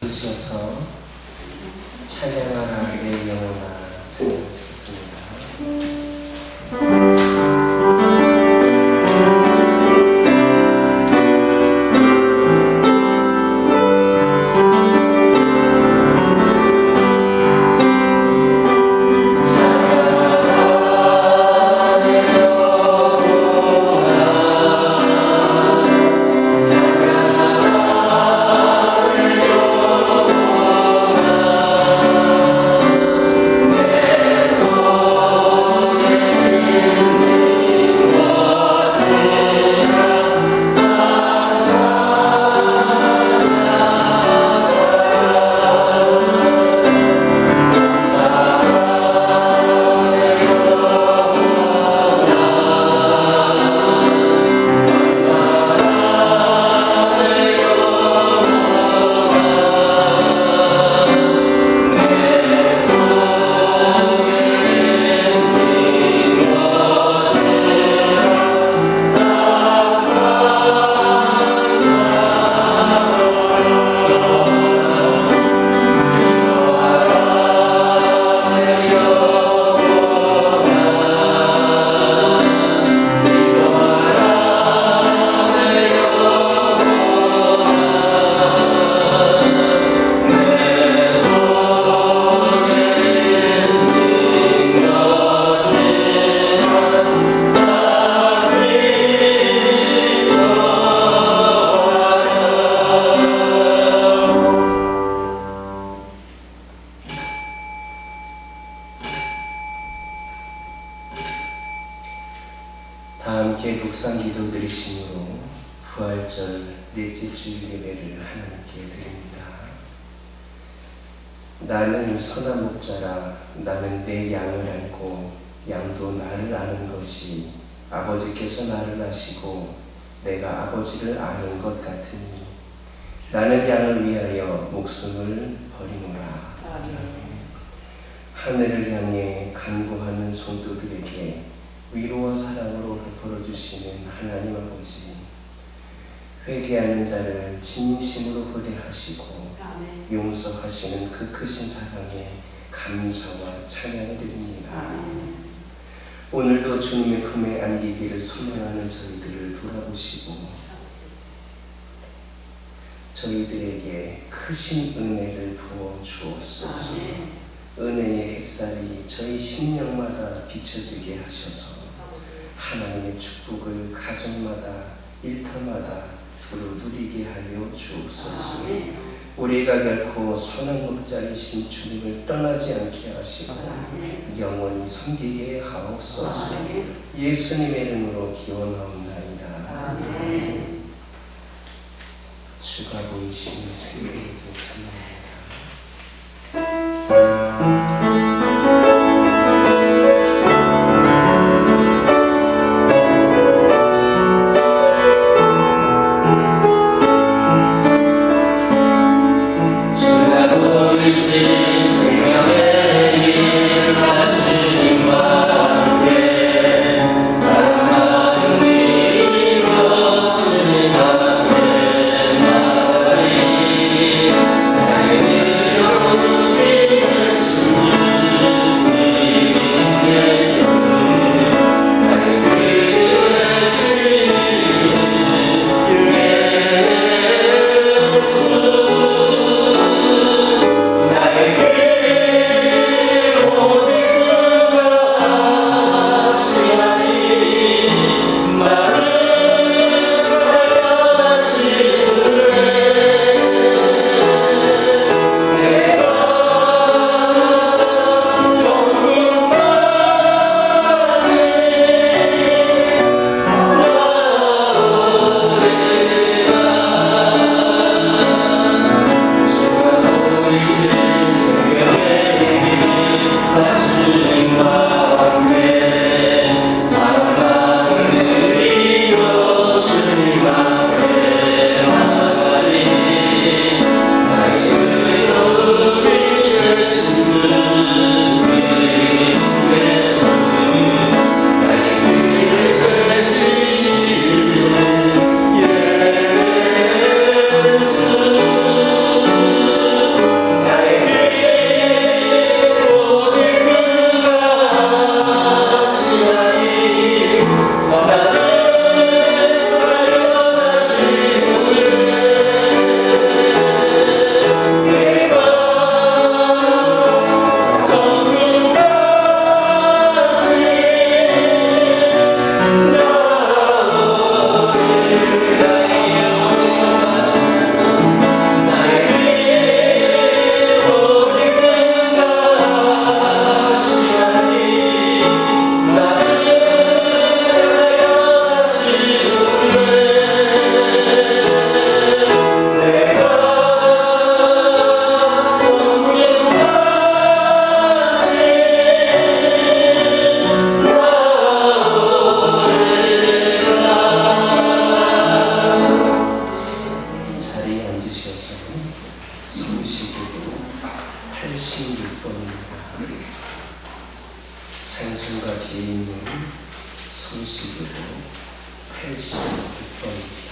부르셔서 찬양하라 내 영혼아 찬양하시겠습니다. 다 함께 묵상기도 드리심으로 부활절 넷째 주일 예배를 하나님께 드립니다. 나는 선한 목자라. 나는 내 양을 알고 양도 나를 아는 것이 아버지께서 나를 아시고 내가 아버지를 아는 것 같으니 나는 양을 위하여 목숨을 버리노라. 하늘을 향해 간구하는 성도들에게 위로와 사랑으로 베풀어주시는 하나님 아버지, 회개하는 자를 진심으로 후대하시고 용서하시는 그 크신 사랑에 감사와 찬양을 드립니다. 오늘도 주님의 품에 안기기를 소명하는 저희들을 돌아보시고 저희들에게 크신 은혜를 부어 주옵소서. 은혜의 햇살이 저희 심령마다 비춰지게 하셔서 하나님의 축복을 가정마다 일터마다 두루 누리게 하여 주옵소서. 우리가 결코 선한 목자이신 주님을 떠나지 않게 하시고 영원히 섬기게 하옵소서. 예수님의 이름으로 기원하옵나이다. 주가 보이시는 생명을 찬양합니다. 나에게 86번입니다. 찬송가 뒤에 있는 손시교도 86번입니다.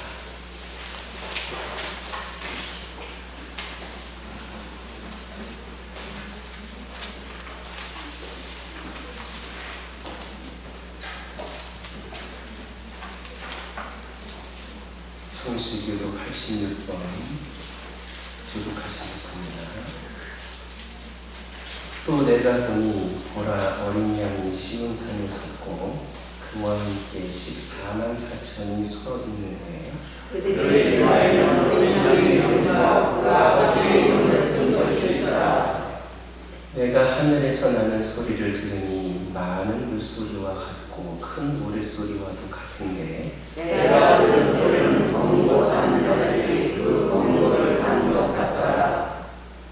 손시교도 86번 교독하시겠습니다. 또 내가 보니 보라 어린 양이 시온산에 섰고 그와 함께 14만 4천이 서 있는데 그들이 말하는 어린 양의 영광과 그 아버지의 이름을 쓴 것이더라. 내가 하늘에서 나는 소리를 들으니 많은 물소리와 같고 큰 노랫소리와도 같은데 내가 들은 소리는 번고 단 자들이 그 번고를 단 것 같더라.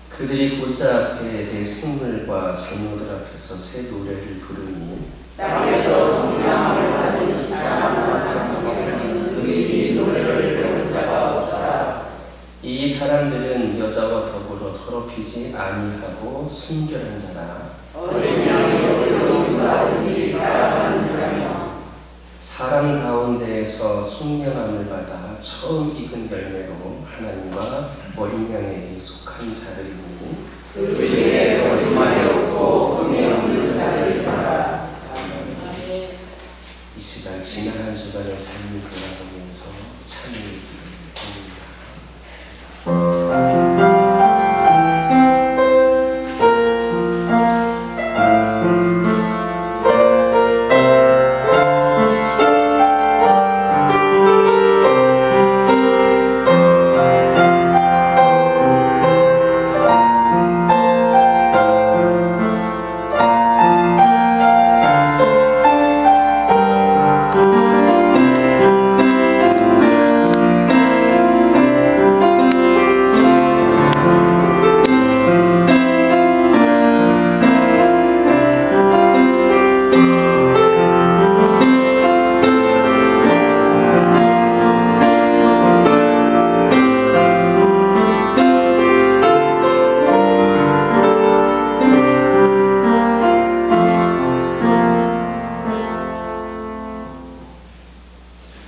그들이 보좌 앞에 내 생물과 장로들 앞에서 새 노래를 부르니 땅에서 성령을 받은 십사만 사천명은 의리 노래를 배운 자가 없더라. 이 사람들은 여자와 더불어 더럽히지 아니하고 순결한 자라 어린 양이 어디로 가든지 따라가는 자며 사람 가운데에서 숙련함을 받아 처음 익은 열매로 하나님과 어린 양에게 속한 자들이니 그 위에 거짓말이 없고 흠이 없는 자들이더라. 이 시간 지난 한 주간의 삶을 돌아보면서 참을 기도를 드립니다.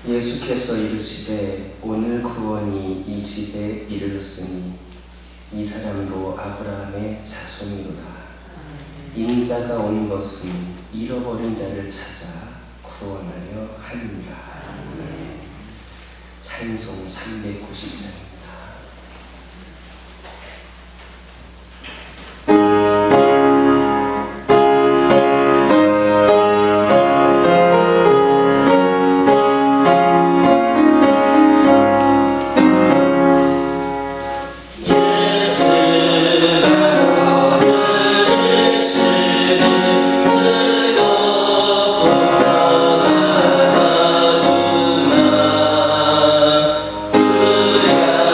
예수께서 이르시되 오늘 구원이 이 집에 이르렀으니 이 사람도 아브라함의 자손이로다. 인자가 온 것은 잃어버린 자를 찾아 구원하려 함이라. 찬송 390장입니다. 주야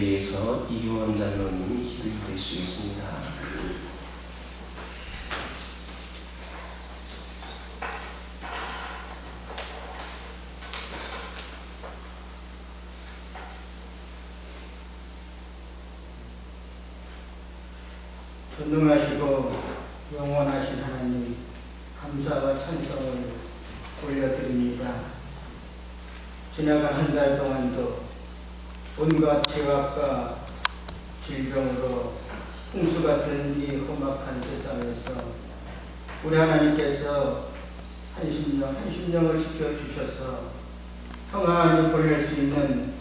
의해서 이원장로님이 기도해 드릴 수 있습니다. 전능하시고 영원하신 하나님, 감사와 찬송을 올려드립니다. 지나간 한 달 동안도 온갖 죄악과 질병으로 홍수 같은 이 험악한 세상에서 우리 하나님께서 한 심령을 지켜주셔서 평안히 보낼 수 있는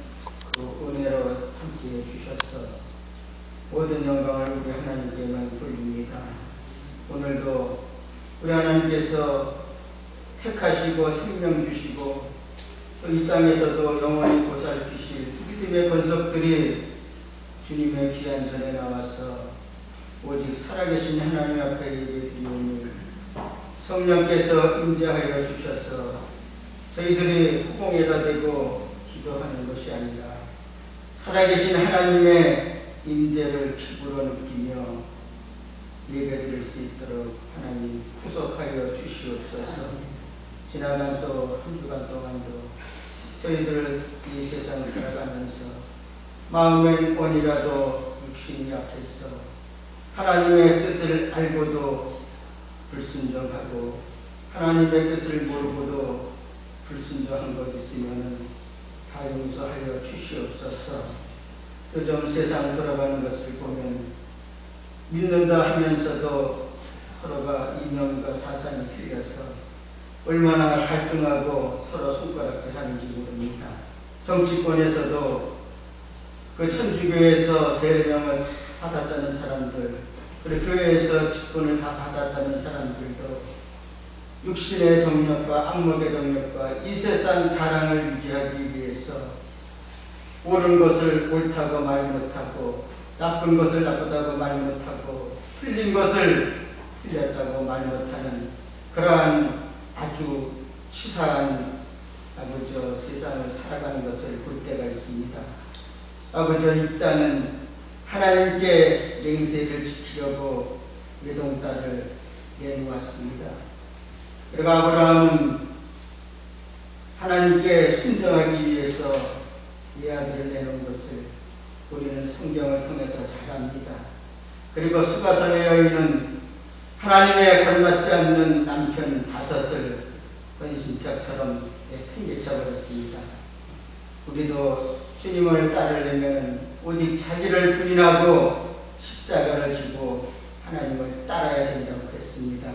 그 은혜로 함께해 주셔서 모든 영광을 우리 하나님께만 돌립니다. 오늘도 우리 하나님께서 택하시고 생명 주시고 또 이 땅에서도 영원히 보살피실 믿음의 권속들이 주님의 귀한 전에 나와서 오직 살아계신 하나님 앞에 예배드리오니 성령께서 임재하여 주셔서 저희들이 후공에다 대고 기도하는 것이 아니라 살아계신 하나님의 임재를 피부로 느끼며 예배드릴 수 있도록 하나님 구속하여 주시옵소서. 지나간 또 한 주간 동안도 저희들 이 세상 살아가면서 마음의 원이라도 육신이 약해서 하나님의 뜻을 알고도 불순종하고 하나님의 뜻을 모르고도 불순종한 것 있으면 다 용서하여 주시옵소서. 요즘 세상 돌아가는 것을 보면 믿는다 하면서도 서로가 이념과 사상이 틀려서 얼마나 갈등하고 서로 손가락질 하는지 모릅니다. 정치권에서도 그 천주교에서 세례명을 받았다는 사람들, 그리고 교회에서 직분을 다 받았다는 사람들도 육신의 정력과 악목의 정력과 이 세상 자랑을 유지하기 위해서 옳은 것을 옳다고 말 못하고 나쁜 것을 나쁘다고 말 못하고 틀린 것을 틀렸다고 말 못하는 그러한 아주 치사한 아버지 세상을 살아가는 것을 볼 때가 있습니다. 아버지 이 땅은 하나님께 맹세를 지키려고 외동딸을 내놓았습니다. 그리고 아브라함은 하나님께 순종하기 위해서 외아들을 내놓은 것을 우리는 성경을 통해서 잘 압니다. 그리고 수가성의 여인은 하나님의 걸맞지 않는 남편 5을 헌신짝처럼 내팽개쳐버렸습니다. 우리도 주님을 따르려면 오직 자기를 부인하고 십자가를 지고 하나님을 따라야 된다고 했습니다.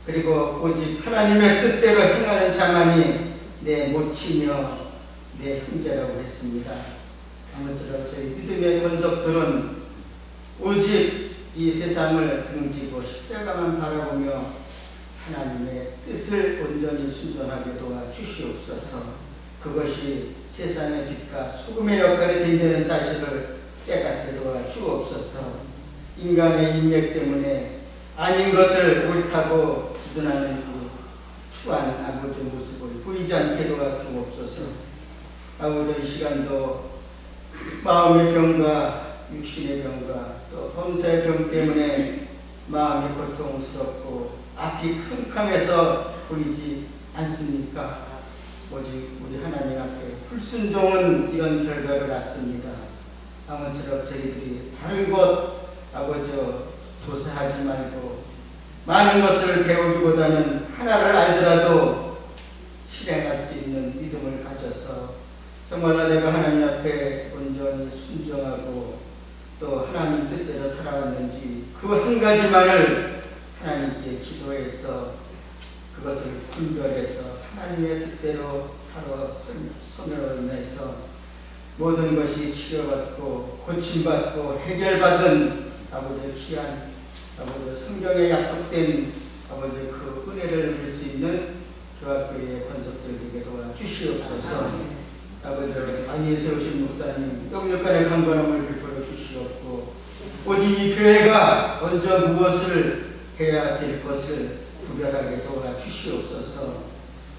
그리고 오직 하나님의 뜻대로 행하는 자만이 내 모친이요 내 형제라고 했습니다. 아무쪼록 저희 믿음의 권속들은 오직 이 세상을 등지고 십자가만 바라보며 하나님의 뜻을 온전히 순종하게 도와주시옵소서. 그것이 세상의 빛과 소금의 역할이 된다는 사실을 깨닫게 도와주옵소서. 인간의 인맥 때문에 아닌 것을 옳다고 주둔하는 그 추한 아버지 모습을 보이지 않게 도와주옵소서. 아버지 이 시간도 마음의 병과 육신의 병과 또 범사의 병 때문에 마음이 고통스럽고 앞이 캄캄해서 보이지 않습니까? 오직 우리 하나님 앞에 불순종은 이런 결과를 낳습니다. 아무쪼록 저희들이 다른 것 아버지 조사하지 말고 많은 것을 배우기보다는 하나를 알더라도 실행할 수 있는 믿음을 가져서 정말로 내가 하나님 앞에 온전히 순종하고 또 하나님 뜻대로 살아왔는지 그 한 가지만을 하나님께 기도해서 그것을 분별해서 하나님의 뜻대로 바로 손으로 인해서 모든 것이 치료받고 고침받고 해결받은 아버지의 귀한 아버지 성경에 약속된 아버지 그 은혜를 누릴 수 있는 교학교의 권속들에게 도와주시옵소서. 아버지 많이 세우신 목사님 영육간의 강건함을 베풀어 주시옵고 오직 이 교회가 먼저 무엇을 해야 될 것을 구별하게 도와주시옵소서.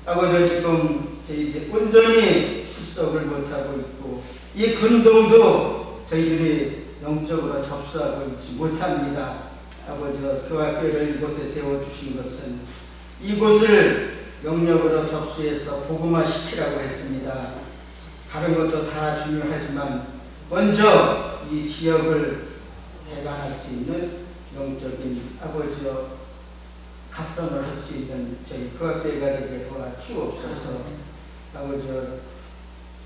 아버지 지금 저희들이 온전히 출석을 못하고 있고 이 근동도 저희들이 영적으로 접수하고 있지 못합니다. 아버지, 교학교회를 이곳에 세워주신 것은 이곳을 영역으로 접수해서 복음화시키라고 했습니다. 다른 것도 다 중요하지만 먼저 이 지역을 개방할 수 있는 영적인 아버지여 각성을 할 수 있는 저희 교학교회가 되게 도와주옵소서. 아버지여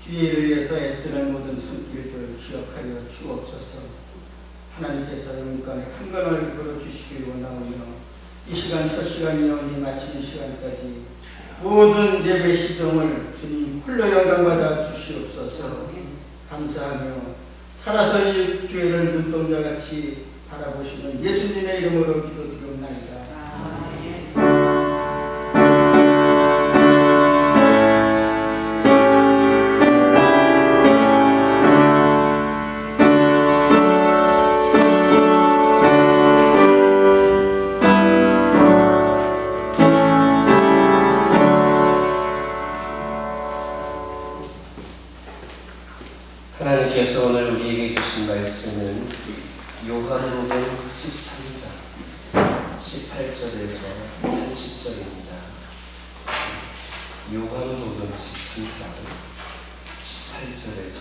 기회를 위해서 애쓰는 모든 손길들 기억하여 주옵소서. 하나님께서 영광의 큰 건을 걸어주시길 원하오며 이 시간 첫 시간이오니 마치는 시간까지 모든 예배 시종을 주님 홀로 영광받아 주시옵소서. 감사하며 살아서 이 교회를 눈동자같이 바라보시는 예수님의 이름으로 기도드리옵나이다. 하나님께서 오늘 우리에게 주신 말씀은 요한복음 13장 18절에서 30절입니다. 요한복음 13장 18절에서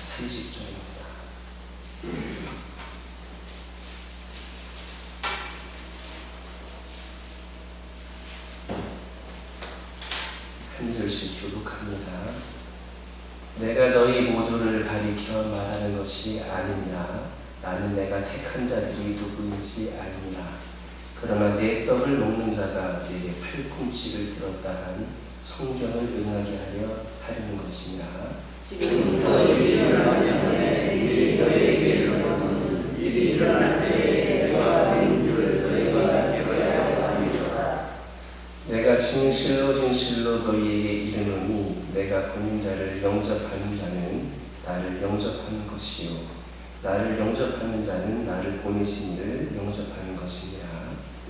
30절입니다. 한 절씩 교독합니다. 내가 너희 모두를 가리켜 말하는 것이 아니니라. 나는 내가 택한 자들이 누구인지 아니라. 그러나 내 떡을 먹는 자가 내게 팔꿈치를 들었다 한 성경을 응하게 하려는 것이니라. 지금부터 일이 일어나기 전에 미리 너희에게 이르노니 일이 일어날 때에 내가 아닌 줄 너희가 알아야 함이로라. 내가 진실로 진실로 너희에게 이르노니 내가 보낸 자를 영접하는 자는 나를 영접하는 것이요 나를 영접하는 자는 나를 보내신 이를 영접하는 것이니라.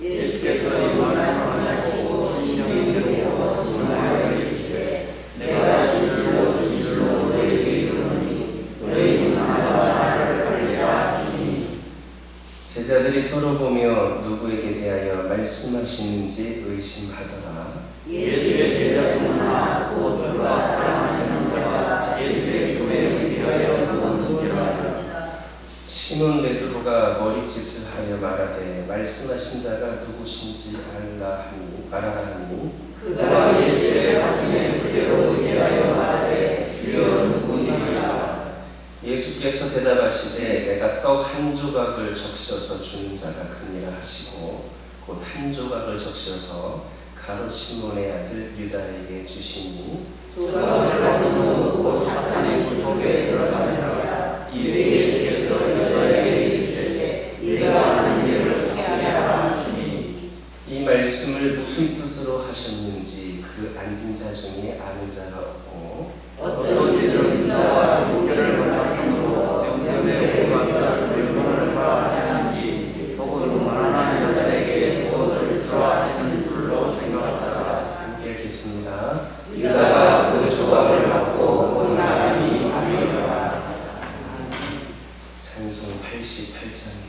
예수께서 이 말씀하시고 신령히 이르고 증언하여 이르시되 내가 진실로 진실로 너희에게 이르노니 너희는 나와 나를 알리라 하시니. 제자들이 서로 보며 누구에게 대하여 말씀하시는지 의심하더라. 예수의 제자 중 하나 곧 그가 사랑하시는 자가 예수의 교회에 대하여 누구니라. 시몬 베드로가 머리짓을 하여 말하되 말씀하신 자가 누구신지 말하라 하니 그가 예수의 말씀에 그대로 의지하여 말하되 주여 누구니라. 예수께서 대답하시되 내가 떡 한 조각을 적셔서 주는 자가 그니라 하시고 곧 한 조각을 적셔서 가롯 시몬의 아들 유다에게 주시니 조각을 받은 후 곧 사탄의 굴복에 들어가니라. 이에 예수께서 여자에게 이르시되 네가 하는 일을 하라 하시니. 이 말씀을 무슨 뜻으로 하셨는지 그 앉은 자 중에 아는 자가 없고 어떤 이들은 나와 목표를 만났으므로 영경의 고맙사 불문을 하는지 혹은 만한 여자에게 무엇을 좋아하시는 줄로 생각하더라. 함께 읽겠습니다. 유다가 그 조각을 받고 공나라니 아멘이라. 찬송 88장입니다.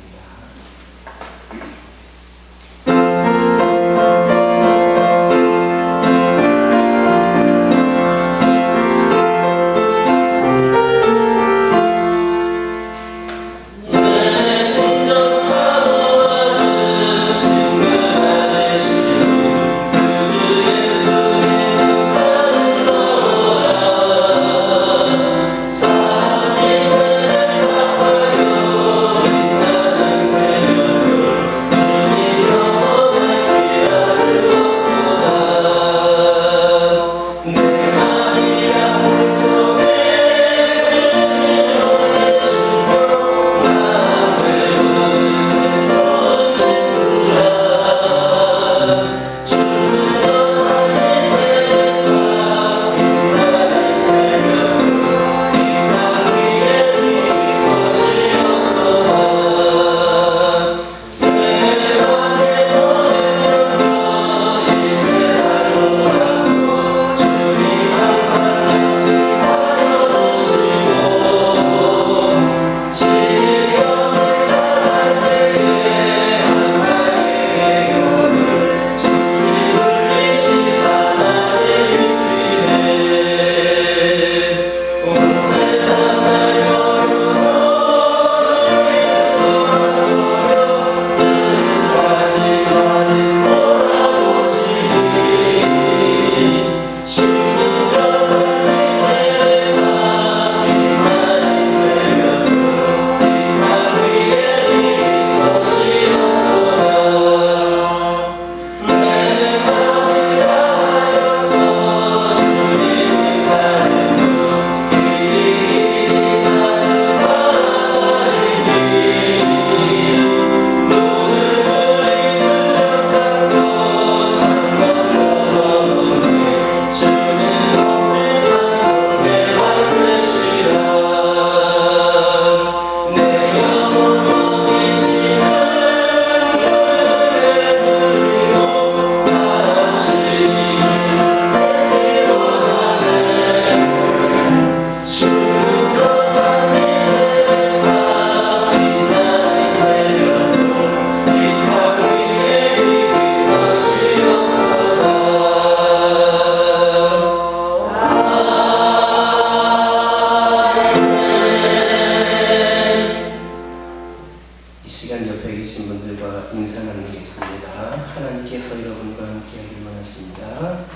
계신 분들과 인사 나누겠습니다. 하나님께서 여러분과 함께하길 원하십니다.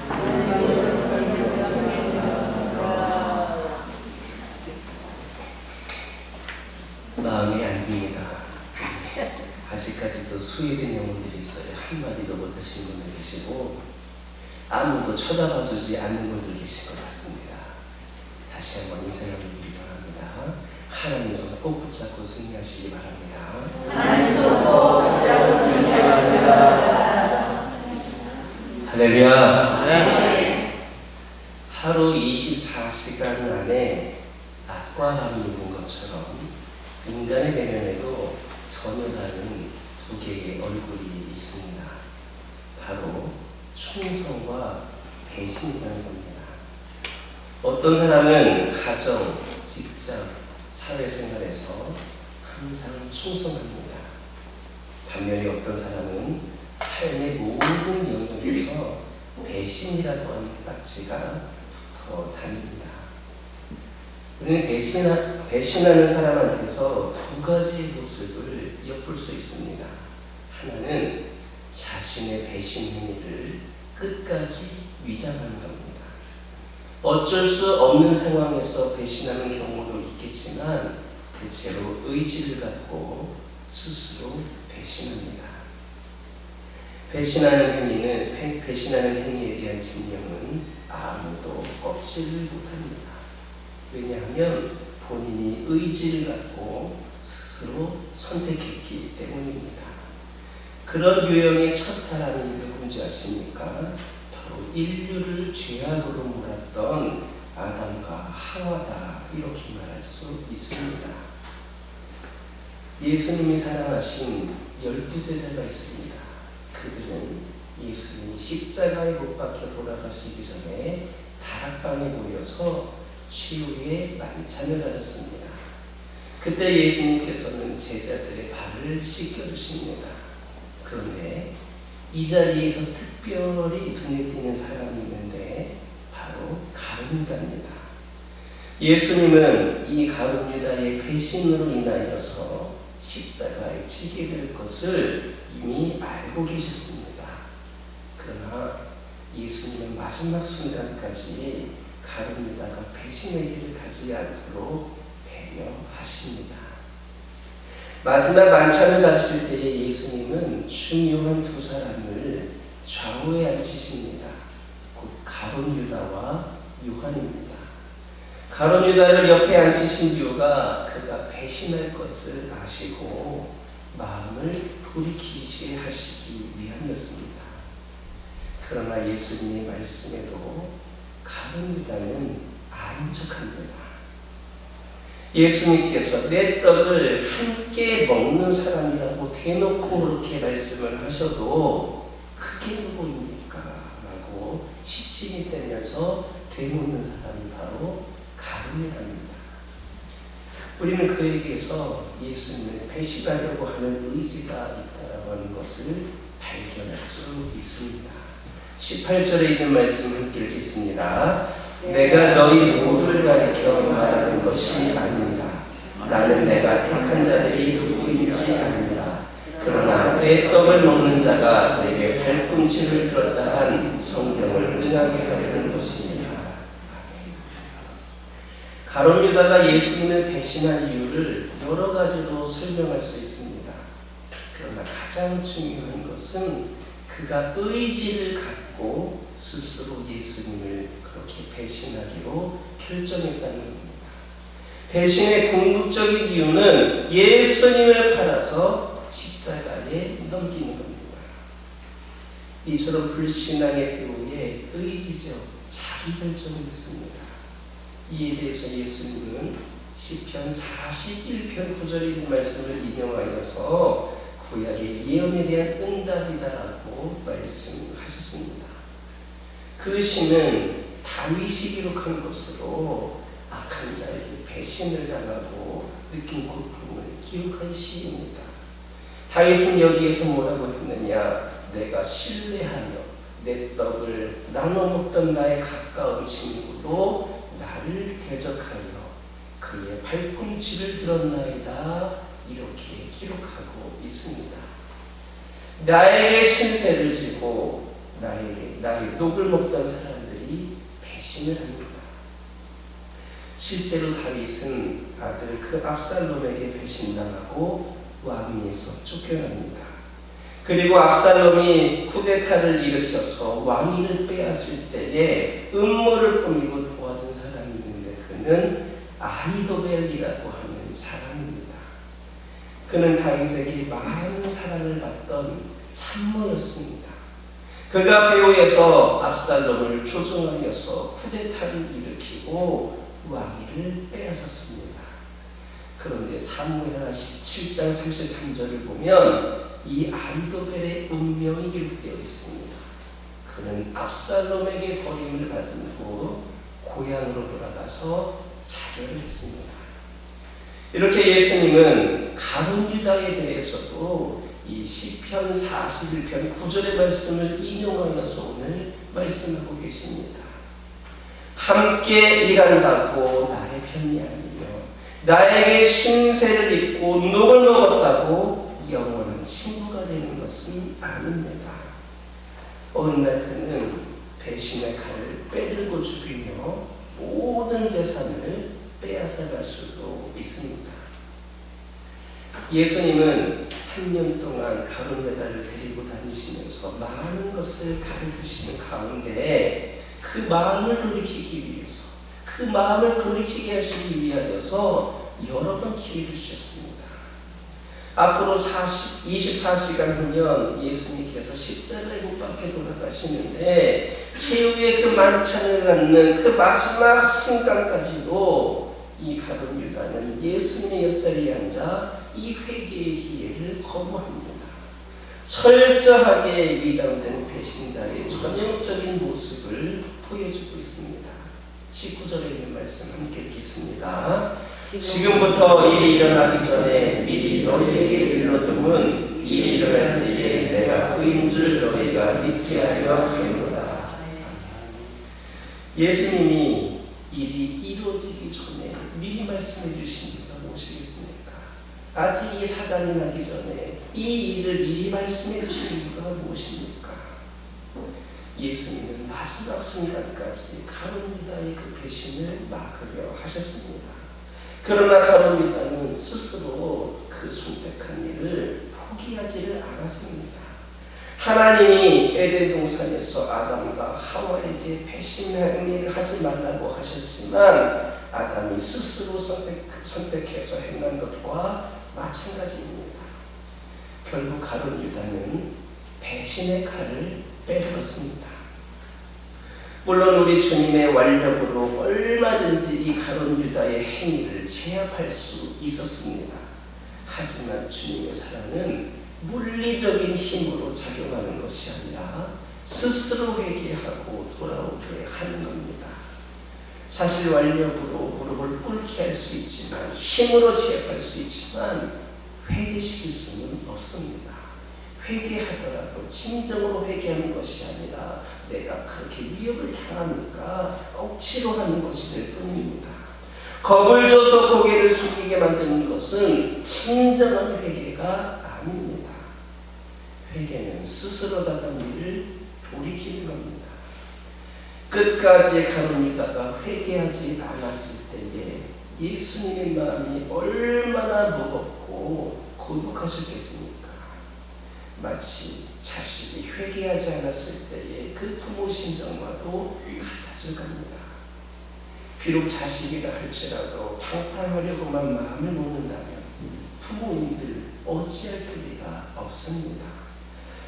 마음이 안 듭니다. 아직까지도 수혜된 영혼들이 있어요. 한마디도 못하시는 분들 계시고 아무도 쳐다봐주지 않는 분들 계신 것 같습니다. 다시 한번 인사 나누기를 바랍니다. 하나님 손 꼭 붙잡고 승리하시기 바랍니다. 하나님 손 꼭 붙잡고 승리하시기 바랍니다. 할렐루야. 네. 하루 24시간 안에 낮과 밤이 있는 것처럼 인간의 내면에도 전혀 다른 두 개의 얼굴이 있습니다. 바로 충성과 배신이라는 겁니다. 어떤 사람은 가정, 직장, 사회생활에서 항상 충성합니다. 반면에 어떤 사람은 삶의 모든 영역에서 배신이라고 하는 딱지가 붙어 다닙니다. 우리는 배신하는 사람한테서 두 가지 모습을 엿볼 수 있습니다. 하나는 자신의 배신 행위를 끝까지 위장하는 겁니다. 어쩔 수 없는 상황에서 배신하는 경우도 있겠지만 대체로 의지를 갖고 스스로 배신합니다. 배신하는 행위에 대한 증명은 아무도 꺾지를 못합니다. 왜냐하면 본인이 의지를 갖고 스스로 선택했기 때문입니다. 그런 유형의 첫사람이 누군지 아십니까? 바로 인류를 죄악으로 몰았던 아담과 하와다, 이렇게 말할 수 있습니다. 예수님이 사랑하신 12제자가 있습니다. 그들은 예수님이 십자가에 못 박혀 돌아가시기 전에 다락방에 모여서 최후의 만찬을 가졌습니다. 그때 예수님께서는 제자들의 발을 씻겨주십니다. 그런데 이 자리에서 특별히 눈에 띄는 사람이 있는데 바로 가룟유다입니다. 예수님은 이 가룟유다의 배신으로 인하여서 십자가에 지게 될 것을 이미 알고 계셨습니다. 그러나 예수님은 마지막 순간까지 가룟유다가 배신의 길을 가지 않도록 배려하십니다. 마지막 만찬을 가실 때에 예수님은 중요한 두 사람을 좌우에 앉히십니다. 곧 가룟유다와 요한입니다. 가룟유다를 옆에 앉히신 이유가 그가 배신할 것을 아시고 마음을 돌이키게 하시기 위함이었습니다. 그러나 예수님의 말씀에도 가룟유다는 아닌 척합니다. 예수님께서 내 떡을 함께 먹는 사람이라고 대놓고 그렇게 말씀을 하셔도 그게 누구입니까? 라고 시침이 되면서 되묻는 사람이 바로 가룟유다입니다. 우리는 그에게서 예수님을 배신하려고 하는 의지가 있다고 하는 것을 발견할 수 있습니다. 18절에 있는 말씀 함께 읽겠습니다. 내가 너희 모두를 가리켜 말하는 것이 아니라 나는 내가 택한 자들이 누구인지 아니라 그러나 내 떡을 먹는 자가 내게 발꿈치를 들었다 한 성경을 응하게 하려는 것입니다. 가룟유다가 예수님을 배신한 이유를 여러 가지로 설명할 수 있습니다. 그러나 가장 중요한 것은 그가 의지를 갖고 스스로 예수님을 그렇게 배신하기로 결정했다는 겁니다. 배신의 궁극적인 이유는 예수님을 팔아서 십자가에 넘기는 겁니다. 이처럼 불신앙의 배후에 의지적 자기결정이었습니다. 이에 대해서 예수님은 시편 41편 9절에 있는 말씀을 인용하여서 구약의 예언에 대한 응답이다라고 말씀하셨습니다. 그 시는 다윗이 기록한 것으로 악한 자에게 배신을 당하고 느낀 고통을 기록한 시입니다. 다윗은 여기에서 뭐라고 했느냐? 내가 신뢰하여 내 떡을 나눠 먹던 나의 가까운 친구도 나를 대적하여 그의 발꿈치를 들었나이다, 이렇게 기록하고 있습니다. 나에게 신세를 지고 나의 녹을 먹던 사람들이 배신을 합니다. 실제로 다윗은 아들 그 압살롬에게 배신당하고 왕위에서 쫓겨납니다. 그리고 압살롬이 쿠데타를 일으켜서 왕위를 빼앗을 때에 음모를 꾸미고 도와준 사람이 있는데 그는 아히도벨이라고 하는 사람입니다. 그는 다윗에게 많은 사랑을 받던 참모였습니다. 그가 베오에서 압살롬을 조종하여서 쿠데타를 일으키고 왕위를 빼앗았습니다. 그런데 사무엘하 7장 33절을 보면 이 아히도벨의 운명이 기록되어 있습니다. 그는 압살롬에게 버림을 받은 후 고향으로 돌아가서 자결을 했습니다. 이렇게 예수님은 가룟 유다에 대해서도 이 시편 41편 9절의 말씀을 인용하여서 오늘 말씀하고 계십니다. 함께 일한다고 나의 편이 아니며 나에게 신세를 입고 녹을 먹었다고 영원한 친구가 되는 것은 아닙니다. 어느 날 그는 배신의 칼을 빼들고 죽이며 모든 재산을 빼앗아갈 수도 있습니다. 예수님은 3년 동안 가룟 유다를 데리고 다니시면서 많은 것을 가르치시는 가운데 그 마음을 돌이키기 위해서, 그 마음을 돌이키게 하시기 위하여서 여러 번 기회를 주셨습니다. 앞으로 24시간 후면 예수님께서 십자가에 못 박혀 돌아가시는데 최후의 그 만찬을 갖는 그 마지막 순간까지도 이 가룟 유다는 예수님의 옆자리에 앉아 이 회개의 기회를 거부합니다. 철저하게 위장된 배신자의 전형적인 모습을 보여주고 있습니다. 19절에 있는 말씀 함께 읽겠습니다. 지금부터 일이 일어나기 전에 미리 너희에게 일러둠은 일이 일어날 때에 내가 그인 줄 너희가 믿게 하려 하노라. 예수님이 일이 이루어지기 전에 미리 말씀해 주신 이유가 무엇이겠습니까? 아직 이 사단이 나기 전에 이 일을 미리 말씀해 주신 이유가 무엇입니까? 예수님은 마지막 순간까지 가룟 유다의 그 배신을 막으려 하셨습니다. 그러나 가룟 유다는 스스로 그 선택한 일을 포기하지를 않았습니다. 하나님이 에덴 동산에서 아담과 하와에게 배신의 일을 하지 말라고 하셨지만 아담이 스스로 선택해서 행한 것과 마찬가지입니다. 결국 가룟 유다는 배신의 칼을 빼들었습니다. 물론 우리 주님의 완력으로 얼마든지 이 가룟 유다의 행위를 제압할 수 있었습니다. 하지만 주님의 사랑은 물리적인 힘으로 작용하는 것이 아니라 스스로 회개하고 돌아오게 하는 겁니다. 사실 완력으로 무릎을 꿇게 할 수 있지만, 힘으로 제압할 수 있지만 회개시킬 수는 없습니다. 회개하더라도 진정으로 회개하는 것이 아니라 내가 그렇게 위협을 당하니까 억지로 하는 것이 될 뿐입니다. 겁을 줘서 고개를 숙이게 만드는 것은 진정한 회개가 아닙니다. 회개는 스스로 받은 일을 돌이키는 겁니다. 끝까지 가룟 유다가 회개하지 않았을 때에 예수님의 마음이 얼마나 무겁고 고독하셨겠습니까? 마치 자식이 회개하지 않았을 때의 그 부모 심정과도 같았을 겁니다. 비록 자식이라 할지라도 방탕하려고만 마음을 먹는다면 부모님들 어찌할 도리가 없습니다.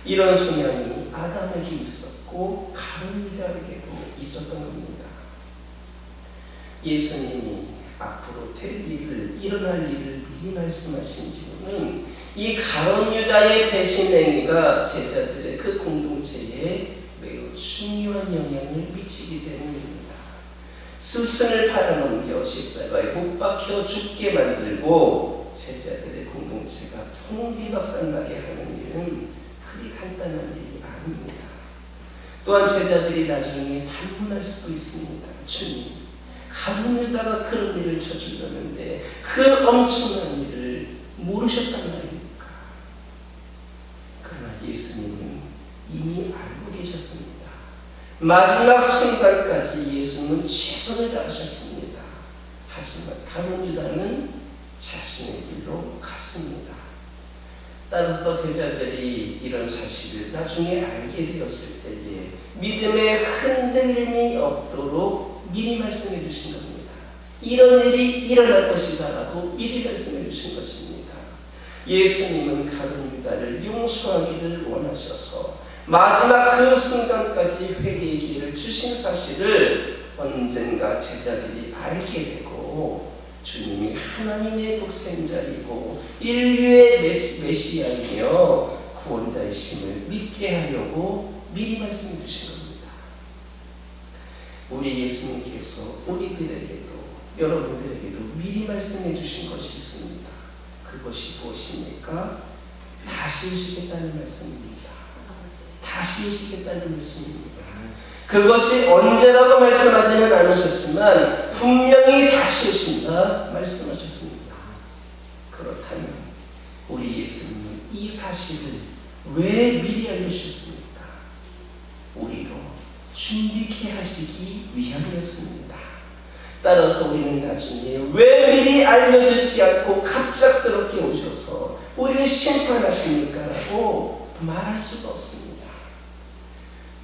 이런 성향이 아담에게 있었고 가룟 유다에게도 있었던 겁니다. 예수님이 앞으로 될 일을, 일어날 일을 미리 말씀하신 이유는 이 가룟 유다의 배신 행위가 제자들의 그 공동체에 매우 중요한 영향을 미치기 때문입니다. 스승을 팔아넘겨 십자가에 못 박혀 죽게 만들고 제자들의 공동체가 풍비박산나게 하는 일은 그리 간단한 일이 아닙니다. 또한 제자들이 나중에 반문할 수도 있습니다. 주님, 가룟 유다가 그런 일을 저질렀는데 그 엄청난 일을 못 모르셨단 말입니까? 그러나 예수님은 이미 알고 계셨습니다. 마지막 순간까지 예수님은 최선을 다하셨습니다. 하지만 가룟 유다는 자신의 길로 갔습니다. 따라서 제자들이 이런 사실을 나중에 알게 되었을 때에 믿음의 흔들림이 없도록 미리 말씀해 주신 겁니다. 이런 일이 일어날 것이다라고 미리 말씀해 주신 것입니다. 예수님은 가룟 유다를 용서하기를 원하셔서 마지막 그 순간까지 회개의 기회를 주신 사실을 언젠가 제자들이 알게 되고 주님이 하나님의 독생자이고 인류의 메시아이며 구원자이심을 믿게 하려고 미리 말씀해 주신 겁니다. 우리 예수님께서 우리들에게도 여러분들에게도 미리 말씀해 주신 것이 있습니다. 그것이 무엇입니까? 다시 오시겠다는 말씀입니다. 다시 오시겠다는 말씀입니다. 그것이 언제라고 말씀하지는 않으셨지만 분명히 다시 오신다 말씀하셨습니다. 그렇다면 우리 예수님은 이 사실을 왜 미리 알려주셨습니까? 우리로 준비케 하시기 위함이었습니다. 따라서 우리는 나중에 왜 미리 알려주지 않고 갑작스럽게 오셔서 우리를 심판하십니까? 라고 말할 수가 없습니다.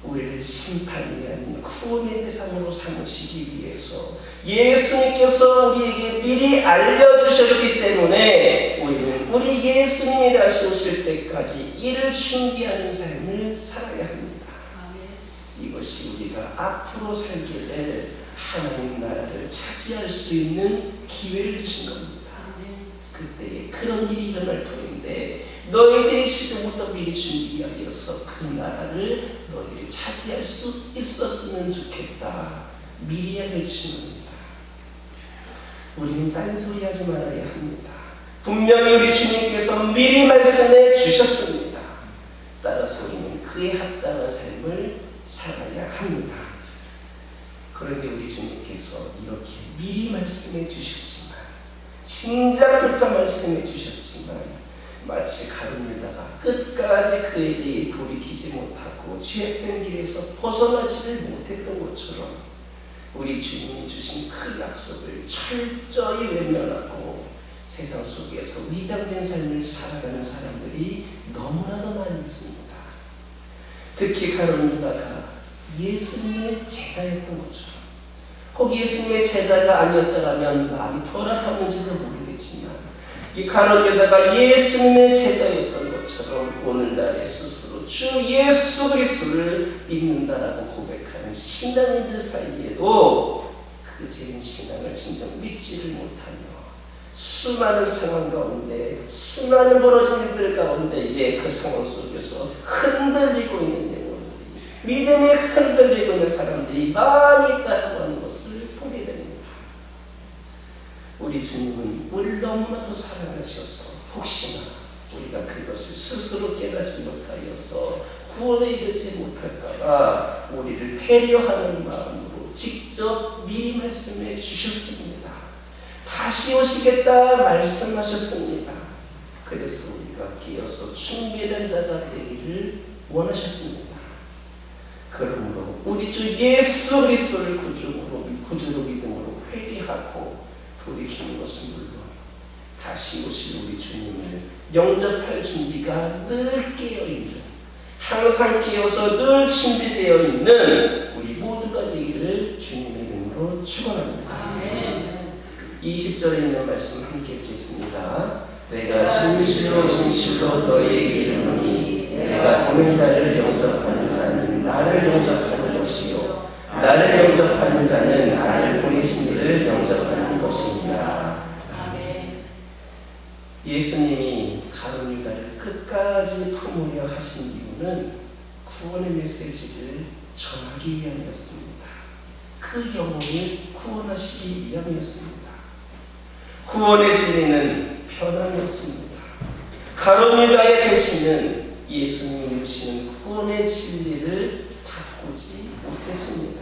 우리를 심판이 아닌 구원의 대상으로 삼으시기 위해서 예수님께서 우리에게 미리 알려주셨기 때문에 우리는 우리 예수님이 다시 오실 때까지 이를 준비하는 삶을 살아야 합니다. 이것이 우리가 앞으로 살게 될 하나님 나라를 차지할 수 있는 기회를 주신 겁니다. 그때에 그런 일이 일어날 터인데 너희들이 지금부터 미리 준비하여서 그 나라를 너희들이 차지할 수 있었으면 좋겠다. 미리 알려주신 겁니다. 우리는 딴소리 하지 말아야 합니다. 분명히 우리 주님께서 미리 말씀해 주셨습니다. 따라서 우리는 그에 합당한 삶을 살아야 합니다. 그런데 우리 주님께서 이렇게 미리 말씀해 주셨지만 진작부터 말씀해 주셨지만 마치 가룟 유다가 끝까지 그에 대해 돌이키지 못하고 죄악된 길에서 벗어나지를 못했던 것처럼 우리 주님이 주신 그 약속을 철저히 외면하고 세상 속에서 위장된 삶을 살아가는 사람들이 너무나도 많이 있습니다. 특히 가룟 유다가 예수님의 제자였던 것처럼 혹 예수님의 제자가 아니었더라면 마음이 덜 아팠는지도 모르겠지만 이 가룟 유다가 예수님의 제자였던 것처럼 오늘날에 스스로 주 예수 그리스도를 믿는다라고 고백하는 신앙인들 사이에도 그 제 신앙을 진정 믿지를 못하며 수많은 상황 가운데 수많은 벌어진 일들 가운데에 그 상황 속에서 흔들리고 있는 영혼들이 믿음에 흔들리고 있는 사람들이 많이 있다고 하는 것을 보게 됩니다. 우리 주님은 우리를 너무나도 사랑하셔서 혹시나 우리가 그것을 스스로 깨닫지 못하여서 구원에 이르지 못할까봐 우리를 배려하는 마음으로 직접 미리 말씀해 주셨습니다. 다시 오시겠다 말씀하셨습니다. 그래서 우리가 깨어서 준비된 자가 되기를 원하셨습니다. 그러므로 우리 주 예수 그리스도를 구주로 믿음으로 회개하고 돌이키는 것은 물론 다시 오실 우리 주님을 영접할 준비가 늘 깨어있는 항상 깨어서 늘 준비되어 있는 우리 모두가 되기를 주님의 이름으로 축원합니다. 20절에 있는 말씀 함께 읽겠습니다. 내가 진실로 진실로 너희에게 이르노니 내가 보낸 자를 영접하는 자는 나를 영접하는 것이요 나를 영접하는 자는 나를 보내신 이를 영접하는 것입니다. 예수님이 가룟 유다를 끝까지 품으려 하신 이유는 구원의 메시지를 전하기 위함이었습니다. 그 영혼을 구원하시기 위함이었습니다. 구원의 진리는 변함이었습니다. 가룟 유다의 배신은 예수님이 주시는 구원의 진리를 바꾸지 못했습니다.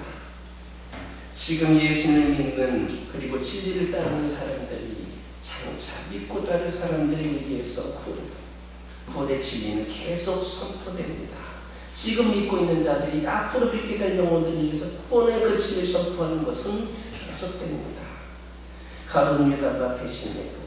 지금 예수님을 믿는 그리고 진리를 따르는 사람들이 장차 믿고 따를 사람들에 의해서 구원의 진리는 계속 선포됩니다. 지금 믿고 있는 자들이 앞으로 믿게 될 영혼들을 위해서 구원의 그 진리를 선포하는 것은 계속됩니다. 가룟 유다가 배신해도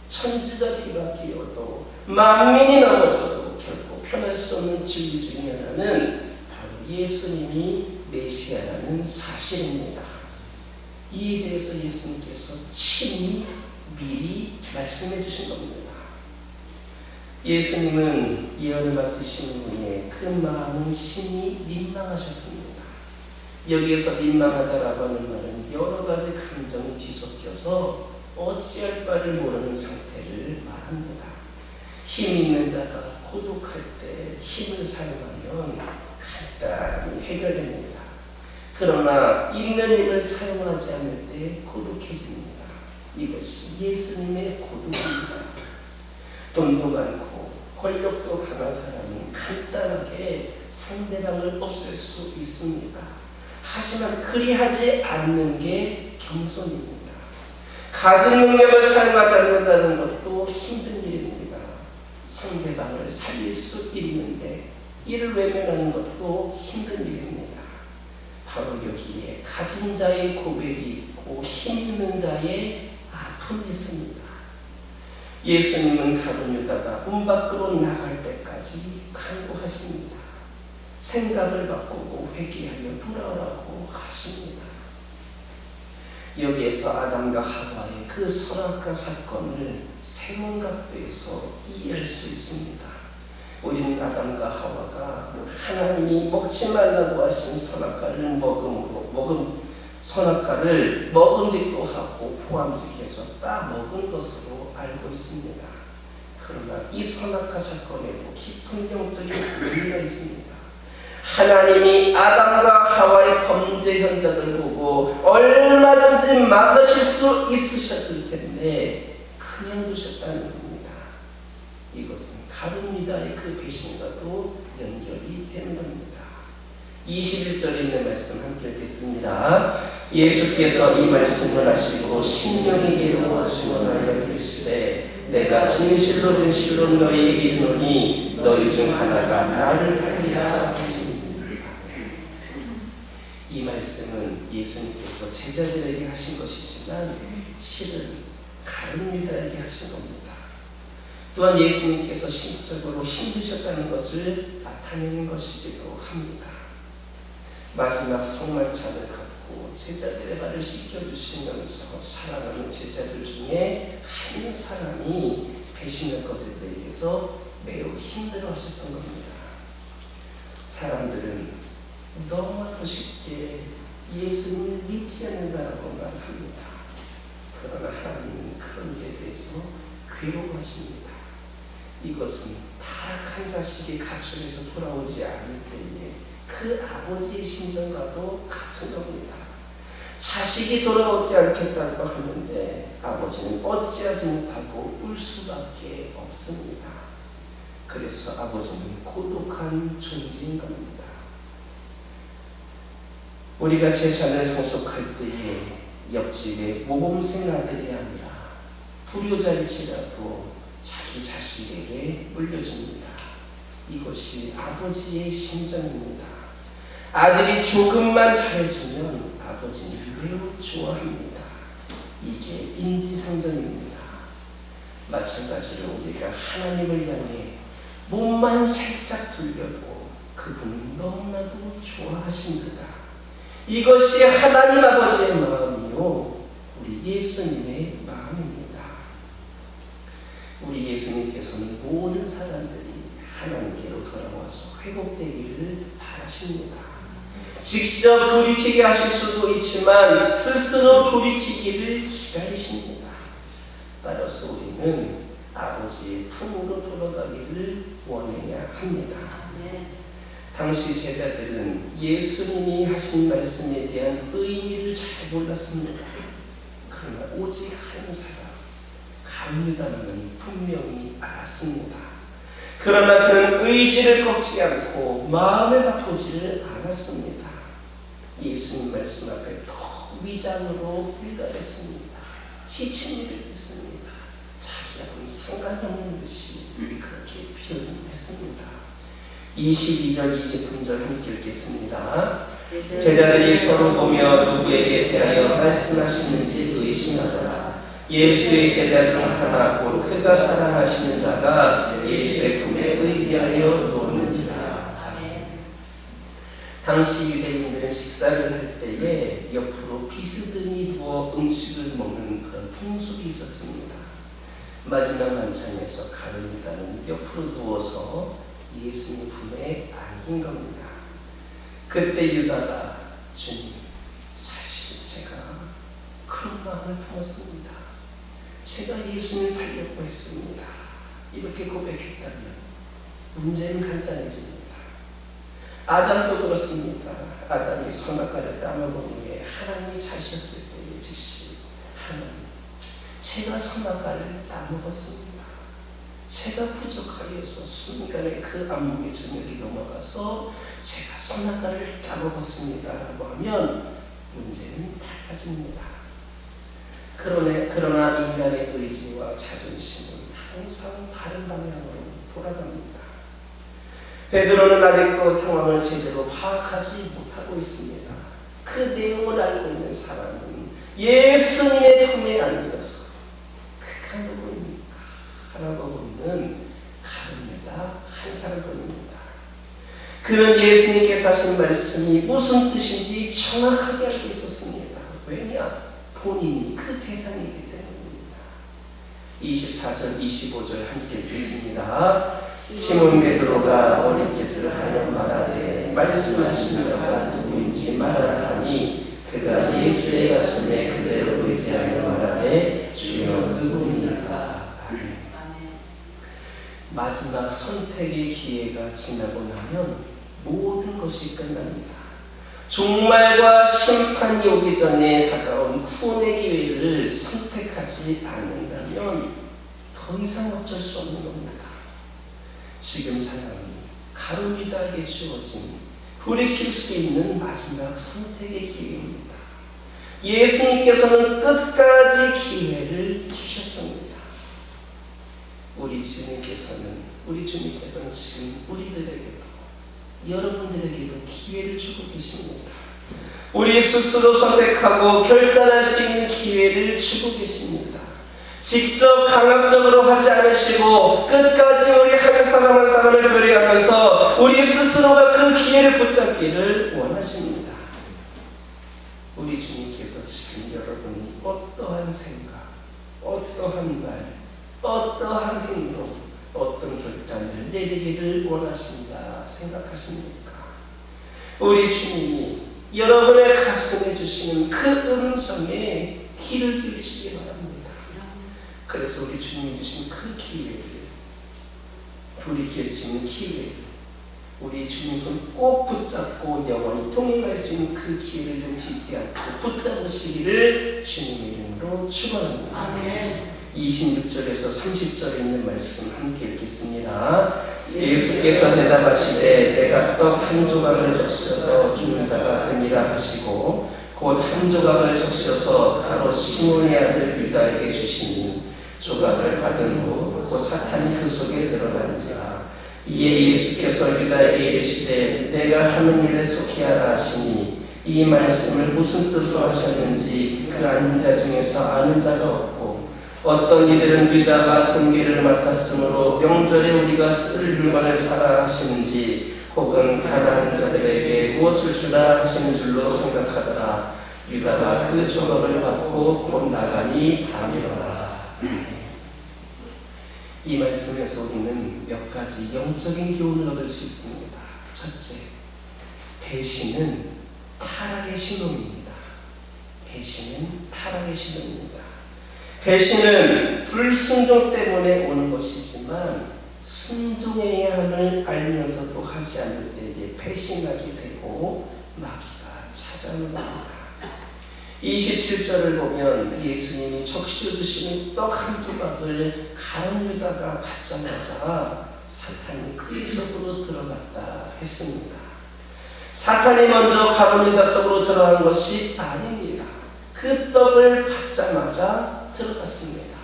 천지가 뒤바뀌어도 만민이 넘어져도 결코 변할 수 없는 진리 중에 하나는 바로 예수님이 메시아라는 사실입니다. 이에 대해서 예수님께서 친히 미리 말씀해 주신 겁니다. 예수님은 예언을 맡으신 후에 그 마음은 심히 민망하셨습니다. 여기에서 민망하다라고 하는 말은 여러 가지 감정이 뒤섞여서 어찌할 바를 모르는 상태를 말합니다. 힘 있는 자가 고독할 때 힘을 사용하면 간단히 해결됩니다. 그러나 있는 힘을 사용하지 않을 때 고독해집니다. 이것이 예수님의 고독입니다. 돈도 많고 권력도 강한 사람은 간단하게 상대방을 없앨 수 있습니다. 하지만 그리하지 않는 게 겸손입니다. 가진 능력을 사용하지 않는다는 것도 힘든 일입니다. 상대방을 살릴 수 있는데 이를 외면하는 것도 힘든 일입니다. 바로 여기에 가진 자의 고백이 있고 힘 있는 자의 아픔이 있습니다. 예수님은 가룟 유다가 문 밖으로 나갈 때까지 간구하십니다. 생각을 바꾸고 회개하여 돌아오라고 하십니다. 여기에서 아담과 하와의 그 선악과 사건을 새로운 각도에서 이해할 수 있습니다. 우리는 아담과 하와가 하나님이 먹지 말라고 하신 선악과를 선악과를 먹음직도 하고 포함직해서 따먹은 것으로 알고 있습니다. 그러나 이 선악과 사건에도 깊은 영적인 의미가 있습니다. 하나님이 아담과 하와의 범죄 현장을 보고 얼마든지 막으실 수 있으셨을 텐데 그냥 두셨다는 겁니다. 이것은 가룟 유다의 그 배신과도 연결이 되는 겁니다. 21절에 있는 말씀 함께 읽겠습니다. 예수께서 이 말씀을 하시고 신령에게로 증언하여 이르시되 내가 진실로 진실로 너희에게 이르노니 너희 중 하나가 나를 팔리라 하시니라. 이 말씀은 예수님께서 제자들에게 하신 것이지만 실은 가룟 유다에게 하신 겁니다. 또한 예수님께서 심적으로 힘드셨다는 것을 나타내는 것이기도 합니다. 마지막 성만찬을 갖고 제자들의 발을 씻겨주시면서 사랑하는 제자들 중에 한 사람이 배신할 것에 대해서 매우 힘들어하셨던 겁니다. 사람들은 너무나도 쉽게 예수님을 믿지 않는다라고 말합니다. 그러나 하나님은 그런 일에 대해서 괴로워하십니다. 이것은 타락한 자식이 가출해서 돌아오지 않을 때에 그 아버지의 심정과도 같은 겁니다. 자식이 돌아오지 않겠다고 하는데 아버지는 어찌하지 못하고 울 수밖에 없습니다. 그래서 아버지는 고독한 존재인 겁니다. 우리가 재산을 상속할 때에 옆집에 모범생 아들이 아니라 불효자일지라도 자기 자식에게 물려줍니다. 이것이 아버지의 심정입니다. 아들이 조금만 잘해주면 아버지는 매우 좋아합니다. 이게 인지상정입니다. 마찬가지로 우리가 하나님을 향해 몸만 살짝 돌려도 그분은 너무나도 좋아하십니다. 이것이 하나님 아버지의 마음이요 우리 예수님의 마음입니다. 우리 예수님께서는 모든 사람들이 하나님께로 돌아와서 회복되기를 바라십니다. 직접 돌이키게 하실 수도 있지만 스스로 돌이키기를 기다리십니다. 따라서 우리는 아버지의 품으로 돌아가기를 원해야 합니다. 당시 제자들은 예수님이 하신 말씀에 대한 의미를 잘 몰랐습니다. 그러나 오직 한 사람 가룟 유다는 분명히 알았습니다. 그러나 그는 의지를 꺾지 않고 마음을 바꾸지를 않았습니다. 예수님 말씀 앞에 더 위장으로 일가했습니다. 지친 일을 했습니다. 상관이 없는 듯이 그렇게 표현했습니다. 22절 23절 함께 읽겠습니다. 제자들이 서로 보며 누구에게 대하여 말씀하시는지 의심하더라. 예수의 제자 중 하나 곧 그가 사랑하시는 자가 예수의 품에 의지하여 누웠는지라. 당시 유대인들은 식사를 할 때에 옆으로 비스듬히 누워 음식을 먹는 그런 풍습이 있었습니다. 마지막 만찬에서 가룟유다는 옆으로 누워서 예수님 품에 안긴 겁니다. 그때 유다가 주님, 사실 제가 그런 마음을 품었습니다. 제가 예수님 닮려고 했습니다. 이렇게 고백했다면 문제는 간단해집니다. 아담도 그렇습니다. 아담이 선악과를 따먹은 후에 하나님이 찾으셨을 때에 즉시 하나님, 제가 선악과를 따먹었습니다. 제가 부족하여서 순간에 그 안목의 저녁이 넘어가서 제가 선악과를 따먹었습니다 라고 하면 문제는 달라집니다. 그러나 인간의 의지와 자존심은 항상 다른 방향으로 돌아갑니다. 베드로는 아직도 상황을 제대로 파악하지 못하고 있습니다. 그 내용을 알고 있는 사람은 예수님의 품에 안겨서 그가 누구입니까? 라고 묻는 가룟유다 한 사람뿐입니다. 그는 예수님께서 하신 말씀이 무슨 뜻인지 정확하게 알고 있었습니다. 왜냐? 본인이 그 대상이기 때문입니다. 24절 25절 함께 읽겠습니다. 시몬 베드로가 어릿짓을 하여 말하되 말씀하시는 자가 누구인지 말하라 하니 그가 예수의 가슴에 그대로 의지하여 말하되 주여 누구입니까? 마지막 선택의 기회가 지나고 나면 모든 것이 끝납니다. 종말과 심판이 오기 전에 다가온 구원의 기회를 선택하지 않는다면 더 이상 어쩔 수 없는 겁니다. 지금 사람이 가룟유다에게 주어진 돌이킬 수 있는 마지막 선택의 기회입니다. 예수님께서는 끝까지 기회를 주셨습니다. 우리 주님께서는 지금 우리들에게도 여러분들에게도 기회를 주고 계십니다. 우리 스스로 선택하고 결단할 수 있는 기회를 주고 계십니다. 직접 강압적으로 하지 않으시고 끝까지 우리 한 사람 한 사람을 배려하면서 우리 스스로가 그 기회를 붙잡기를 원하십니다. 우리 주님께서 지금 여러분이 어떠한 생각, 어떠한 말, 어떠한 행동, 어떤 결단을 내리기를 원하신다 생각하십니까? 우리 주님이 여러분의 가슴에 주시는 그 음성에 귀를 기울이시기 바랍니다. 그래서 우리 주님이 주신 그 기회를, 돌이킬 수 있는 기회를, 우리 주님 손 꼭 붙잡고 영원히 동행할 수 있는 그 기회를 놓치지 않고 붙잡으시기를 주님의 이름으로 축원합니다. 아멘. 26절에서 30절에 있는 말씀 함께 읽겠습니다. 예수께서 대답하시되 내가 떡 한 조각을 적셔서 주는 자가 금이라 하시고 곧 한 조각을 적셔서 가로 시몬의 아들 유다에게 주시니 조각을 받은 후 곧 사탄이 그 속에 들어가는지라. 이에 예수께서 유다에게 이르시되 내가 하는 일을 속히하라 하시니 이 말씀을 무슨 뜻으로 하셨는지 그 앉은 자 중에서 아는 자가 없고 어떤 이들은 유다가 돈계를 맡았으므로 명절에 우리가 쓸 물건을 사라 하시는지 혹은 가난한 자들에게 무엇을 주라 하시는 줄로 생각하더라. 유다가 그 조각을 받고 곧 나가니 밤이로라. 이 말씀에서 우리는 몇 가지 영적인 교훈을 얻을 수 있습니다. 첫째, 배신은 타락의 신호입니다. 배신은 타락의 신호입니다. 배신은 불순종 때문에 오는 것이지만 순종해야 함을 알면서도 하지 않을 때에 배신하게 되고 마귀가 찾아오는 겁니다. 27절을 보면 예수님이 적시어 주시는 떡 한 조각을 가룟유다가 받자마자 사탄이 그의 속으로 들어갔다 했습니다. 사탄이 먼저 가룟유다 속으로 들어간 것이 아닙니다. 그 떡을 받자마자 들어갔습니다.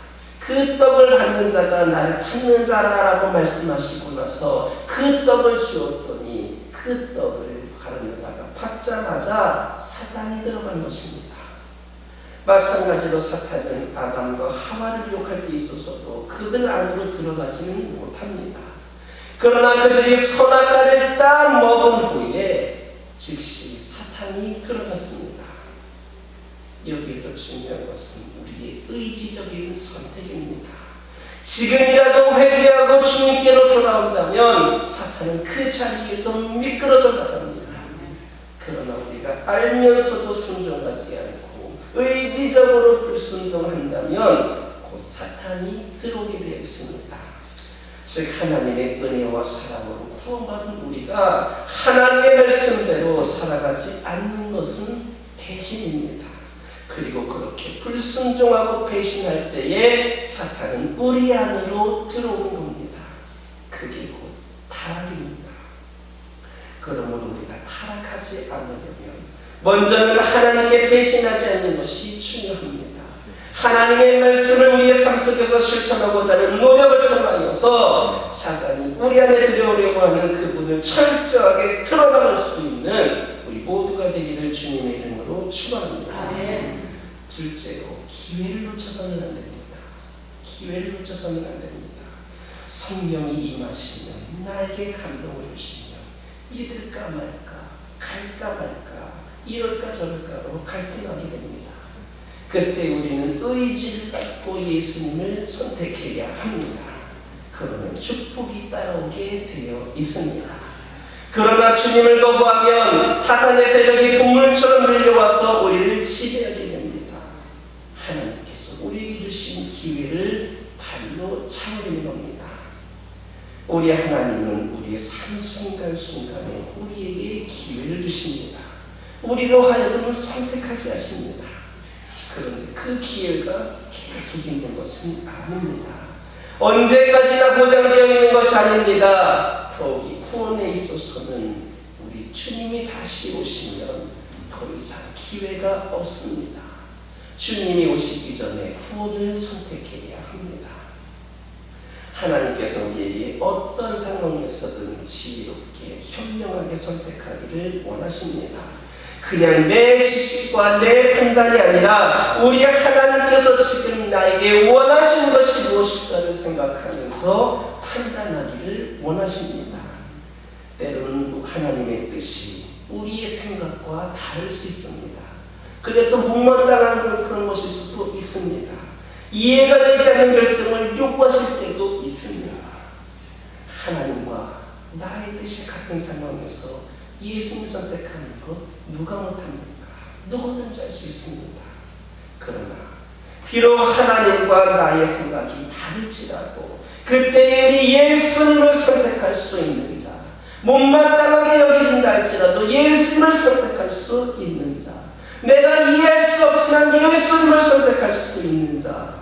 그 떡을 받는 자가 나를 받는 자라라고 말씀하시고 나서 그 떡을 주었더니 그 떡을 바르려다가 받자마자 사단이 들어간 것입니다. 마찬가지로 사탄은 아담과 하와를 유혹할 때 있어서도 그들 안으로 들어가지는 못합니다. 그러나 그들이 선악과를 딱 먹은 후에 즉시 사탄이 들어갔습니다. 여기에서 중요한 것은 우리의 의지적인 선택입니다. 지금이라도 회개하고 주님께로 돌아온다면 사탄은 그 자리에서 미끄러져 나갑니다. 그러나 우리가 알면서도 순종하지 않고 의지적으로 불순종한다면 곧 사탄이 들어오게 되어 있습니다. 즉 하나님의 은혜와 사랑으로 구원받은 우리가 하나님의 말씀대로 살아가지 않는 것은 배신입니다. 그리고 그렇게 불순종하고 배신할 때에 사탄은 우리 안으로 들어오는 겁니다. 그게 곧 타락입니다. 그러므로 우리가 타락하지 않으려면 먼저는 하나님께 배신하지 않는 것이 중요합니다. 하나님의 말씀을 우리의 삶 속에서 실천하고자 하는 노력을 통하여서 사단이 우리 안에 들어오려고 하는 그분을 철저하게 틀어막을 수 있는 우리 모두가 되기를 주님의 이름으로 축원합니다. 둘째로 기회를 놓쳐서는 안 됩니다. 기회를 놓쳐서는 안 됩니다. 성령이 임하시면 나에게 감동을 주시면 믿을까 말까, 갈까 말까, 이럴까 저럴까로 갈등하게 됩니다. 그때 우리는 의지를 갖고 예수님을 선택해야 합니다. 그러면 축복이 따라오게 되어 있습니다. 그러나 주님을 거부하면 사탄의 세력이 동물처럼 밀려와서 우리를 지배하게 됩니다. 하나님께서 우리에게 주신 기회를 발로 차버리는 겁니다. 우리 하나님은 우리의 삶 순간순간에 우리에게 기회를 주십니다. 우리로 하여금 선택하게 하십니다. 그런데 그 기회가 계속 있는 것은 아닙니다. 언제까지나 보장되어 있는 것이 아닙니다. 더욱이 구원에 있어서는 우리 주님이 다시 오시면 더 이상 기회가 없습니다. 주님이 오시기 전에 구원을 선택해야 합니다. 하나님께서 우리에게 어떤 상황에서든 지혜롭게 현명하게 선택하기를 원하십니다. 그냥 내 지식과 내 판단이 아니라 우리 하나님께서 지금 나에게 원하시는 것이 무엇일까를 생각하면서 판단하기를 원하십니다. 때로는 하나님의 뜻이 우리의 생각과 다를 수 있습니다. 그래서 못마땅한 그런 것일 수도 있습니다. 이해가 되지 않는 결정을 요구하실 때도 있습니다. 하나님과 나의 뜻이 같은 상황에서 예수님 선택하는 것 누가 못합니까? 누구든지 할 수 있습니다. 그러나 비록 하나님과 나의 생각이 다를지라도 그때에 우리 예수님을 선택할 수 있는 자, 못마땅하게 여기신다 할지라도 예수님을 선택할 수 있는 자, 내가 이해할 수 없지만 예수님을 선택할 수 있는 자,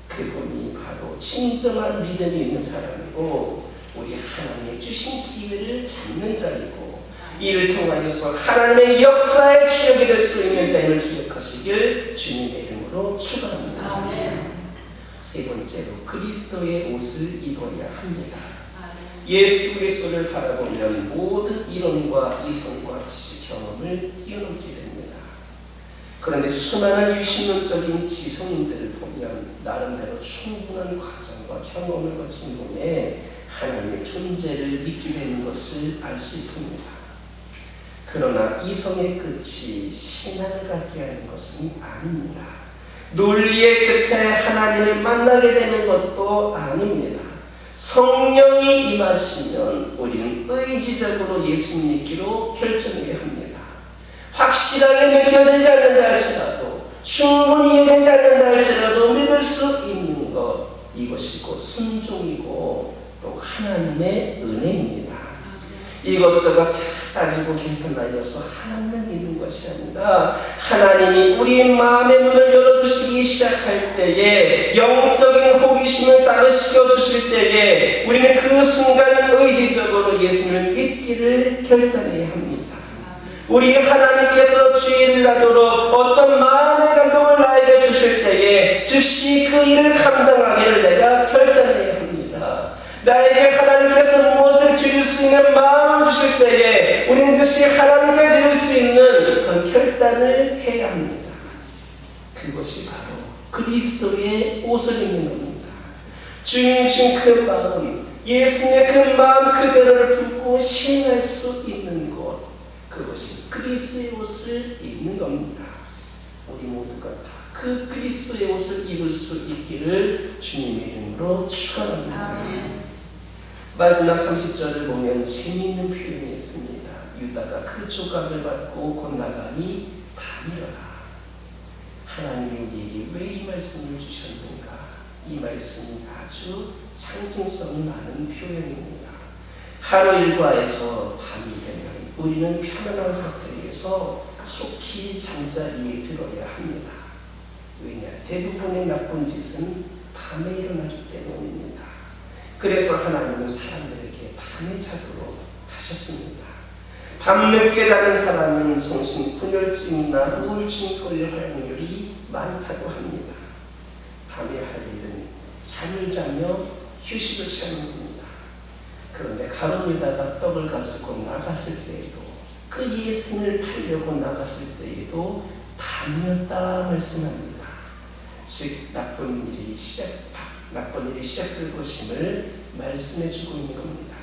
그분이 바로 진정한 믿음이 있는 사람이고 우리 하나님의 주신 기회를 잡는 자이고 이를 통하여서 하나님의 역사의 주역이 될 수 있는 자임을 기억하시길 주님의 이름으로 축원합니다. 아멘. 세 번째로 그리스도의 옷을 입어야 합니다. 예수 그리스도를 바라보면 모든 이론과 이성과 지식 경험을 뛰어넘게 됩니다. 그런데 수많은 유신론적인 지성인들을 보면 나름대로 충분한 과정과 경험을 거친 후에 하나님의 존재를 믿게 되는 것을 알 수 있습니다. 그러나 이성의 끝이 신앙을 갖게 하는 것은 아닙니다. 논리의 끝에 하나님을 만나게 되는 것도 아닙니다. 성령이 임하시면 우리는 의지적으로 예수 믿기로 결정해야 합니다. 확실하게 느껴지지 않는다 할지라도 충분히 이해되지 않는다 할지라도 믿을 수 있는 것, 이것이 곧 순종이고 또 하나님의 은혜입니다. 이것저것 다 따지고 계산하여서 하나님을 믿는 것이 아니라 하나님이 우리 마음의 문을 열어주시기 시작할 때에 영적인 호기심을 자극시켜 주실 때에 우리는 그 순간 의지적으로 예수님을 믿기를 결단해야 합니다. 우리 하나님께서 주일을 나도록 어떤 마음의 감동을 나에게 주실 때에 때에 즉시 그 일을 감당하기를 내가 결단해야 합니다. 나에게 하나님께서 무엇을 드릴 수 있는 마음을 주실 때에 우리는 즉시 하나님께 드릴 수 있는 그런 결단을 해야 합니다. 그것이 바로 그리스도의 옷을 입는 겁니다. 주님이신 그 마음, 예수님의 그 마음 그대로를 품고 시행할 수 있는 것, 그것이 그리스도의 옷을 입는 겁니다. 우리 모두가 다 그 그리스도의 옷을 입을 수 있기를 주님의 이름으로 축원합니다. 마지막 30절을 보면 재미있는 표현이 있습니다. 유다가 그 조각을 받고 곧 나가니 밤이라. 하나님이 우리에게 왜 이 말씀을 주셨는가? 이 말씀이 아주 상징성 많은 표현입니다. 하루 일과에서 밤이 되면 우리는 편안한 상태에서 속히 잠자리에 들어야 합니다. 왜냐? 대부분의 나쁜 짓은 밤에 일어나기 때문입니다. 그래서 하나님은 사람들에게 밤에 자도록 하셨습니다. 밤늦게 자는 사람은 정신분열증이나 우울증 걸릴 확률이 많다고 합니다. 밤에 할 일은 잠을 자며 휴식을 취하는 겁니다. 그런데 가룟 유다가 떡을 가지고 나갔을 때에도 그 예수님을 팔려고 나갔을 때에도 밤이었다 말씀합니다. 즉 나쁜 일이 시작될 것임을 말씀해주고 있는 겁니다.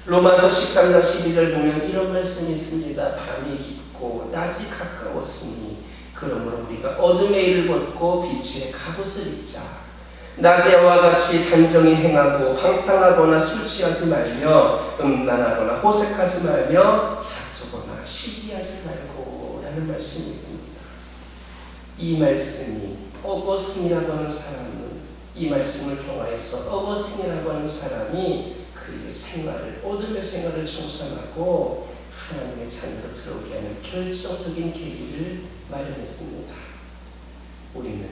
로마서 13장 12절 보면 이런 말씀이 있습니다. 밤이 깊고 낮이 가까웠으니 그러므로 우리가 어둠의 일을 벗고 빛의 갑옷을 입자. 낮에와 같이 단정히 행하고 방탕하거나 술 취하지 말며 음란하거나 호색하지 말며 다투거나 시기하지 말고 라는 말씀이 있습니다. 이 말씀이 어거스틴이라고 하는 사람은 이 말씀을 통하여서 어거스틴이라고 하는 사람이 그의 생활을 어둠의 생활을 청산하고 하나님의 자녀로 들어오게 하는 결정적인 계기를 마련했습니다. 우리는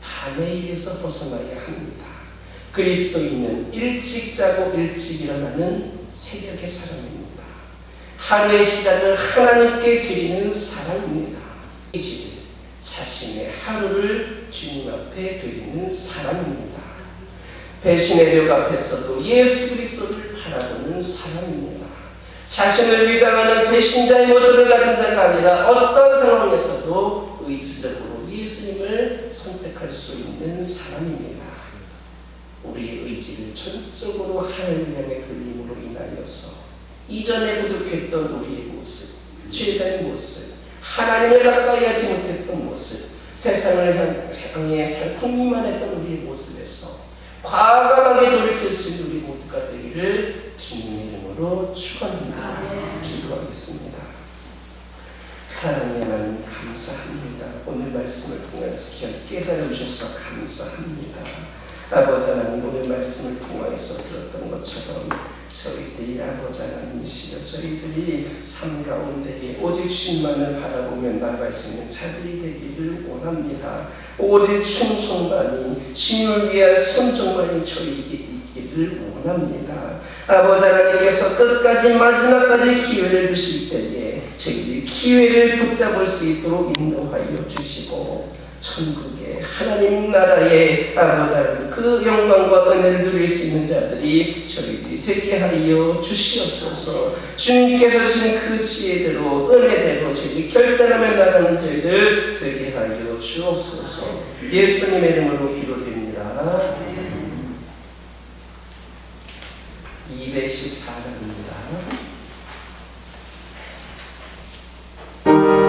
밤의 일에서 벗어나야 합니다. 그리스도인은 일찍 자고 일찍 일어나는 새벽의 사람입니다. 하루의 시간을 하나님께 드리는 사람입니다. 자신의 하루를 주님 앞에 드리는 사람입니다. 배신의 벽 앞에서도 예수 그리스도를 바라보는 사람입니다. 자신을 위장하는 배신자의 모습을 가진 자가 아니라 어떤 상황에서도 의지적으로 예수님을 선택할 수 있는 사람입니다. 우리의 의지를 전적으로 하나님 향해 돌림으로 인하여서 이전에 부족했던 우리의 모습, 죄된 모습, 하나님을 가까이 하지 못했던 모습, 세상을 향해 살쿵만 했던 우리의 모습에서 과감하게 돌이킬 수 있는 우리 모두가 되기를 주님의 이름으로 축원합니다. 기도하겠습니다. 사랑의 하나님 감사합니다. 오늘 말씀을 통해서 깨달아 주셔서 감사합니다. 아버지 하나님 오늘 말씀을 통해서 들었던 것처럼 저희들이 아버지 하나님이시여 저희들이 삶 가운데에 오직 주님만을 바라보며 나아갈 수 있는 자들이 되기를 원합니다. 오직 충성만이 주님을 위한 순종만이 저희에게 있기를 원합니다. 아버지 하나님께서 끝까지 마지막까지 기회를 주실 때에 저희들이 기회를 붙잡을 수 있도록 인도하여 주시고 천국의 하나님 나라의 아버지 하나님 그 영광과 은혜를 누릴 수 있는 자들이 저희들이 되게 하여 주시옵소서. 주님께서 주신 그 지혜대로 은혜대로 저희들이 결단하며 나가는 저희들 되게 하여 주옵소서. 예수님의 이름으로 기도드립니다. 214장입니다. 주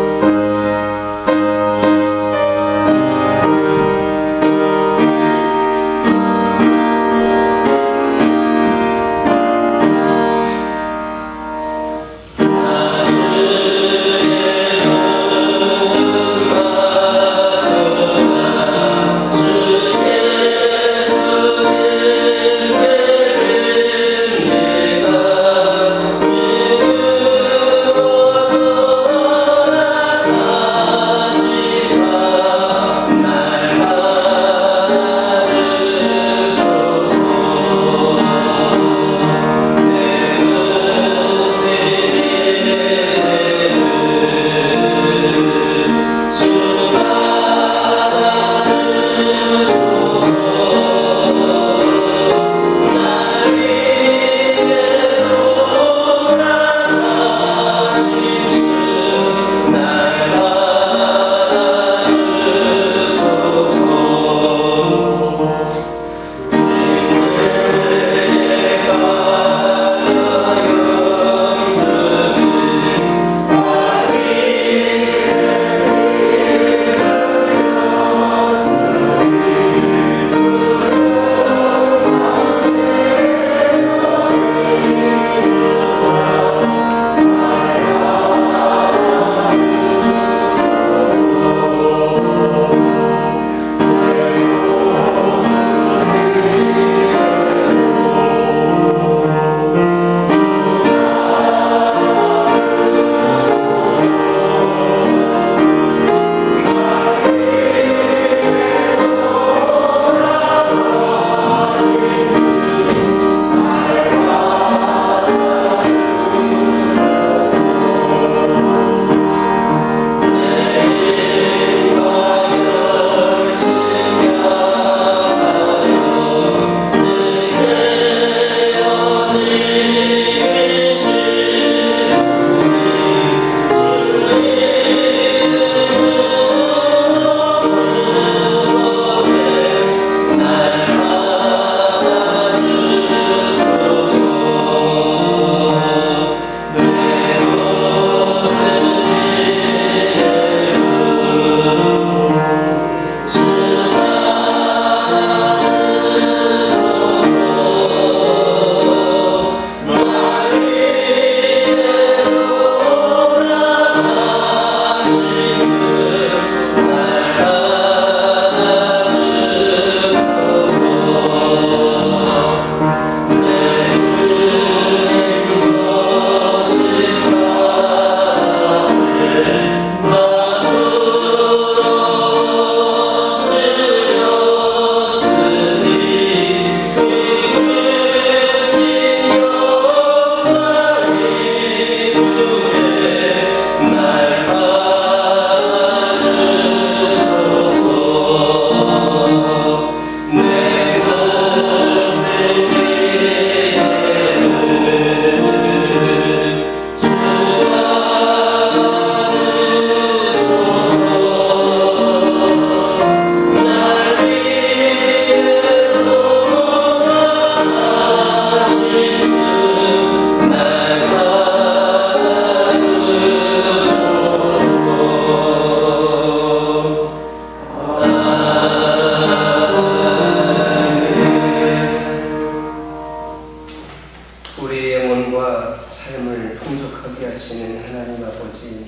풍족하게 하시는 하나님 아버지,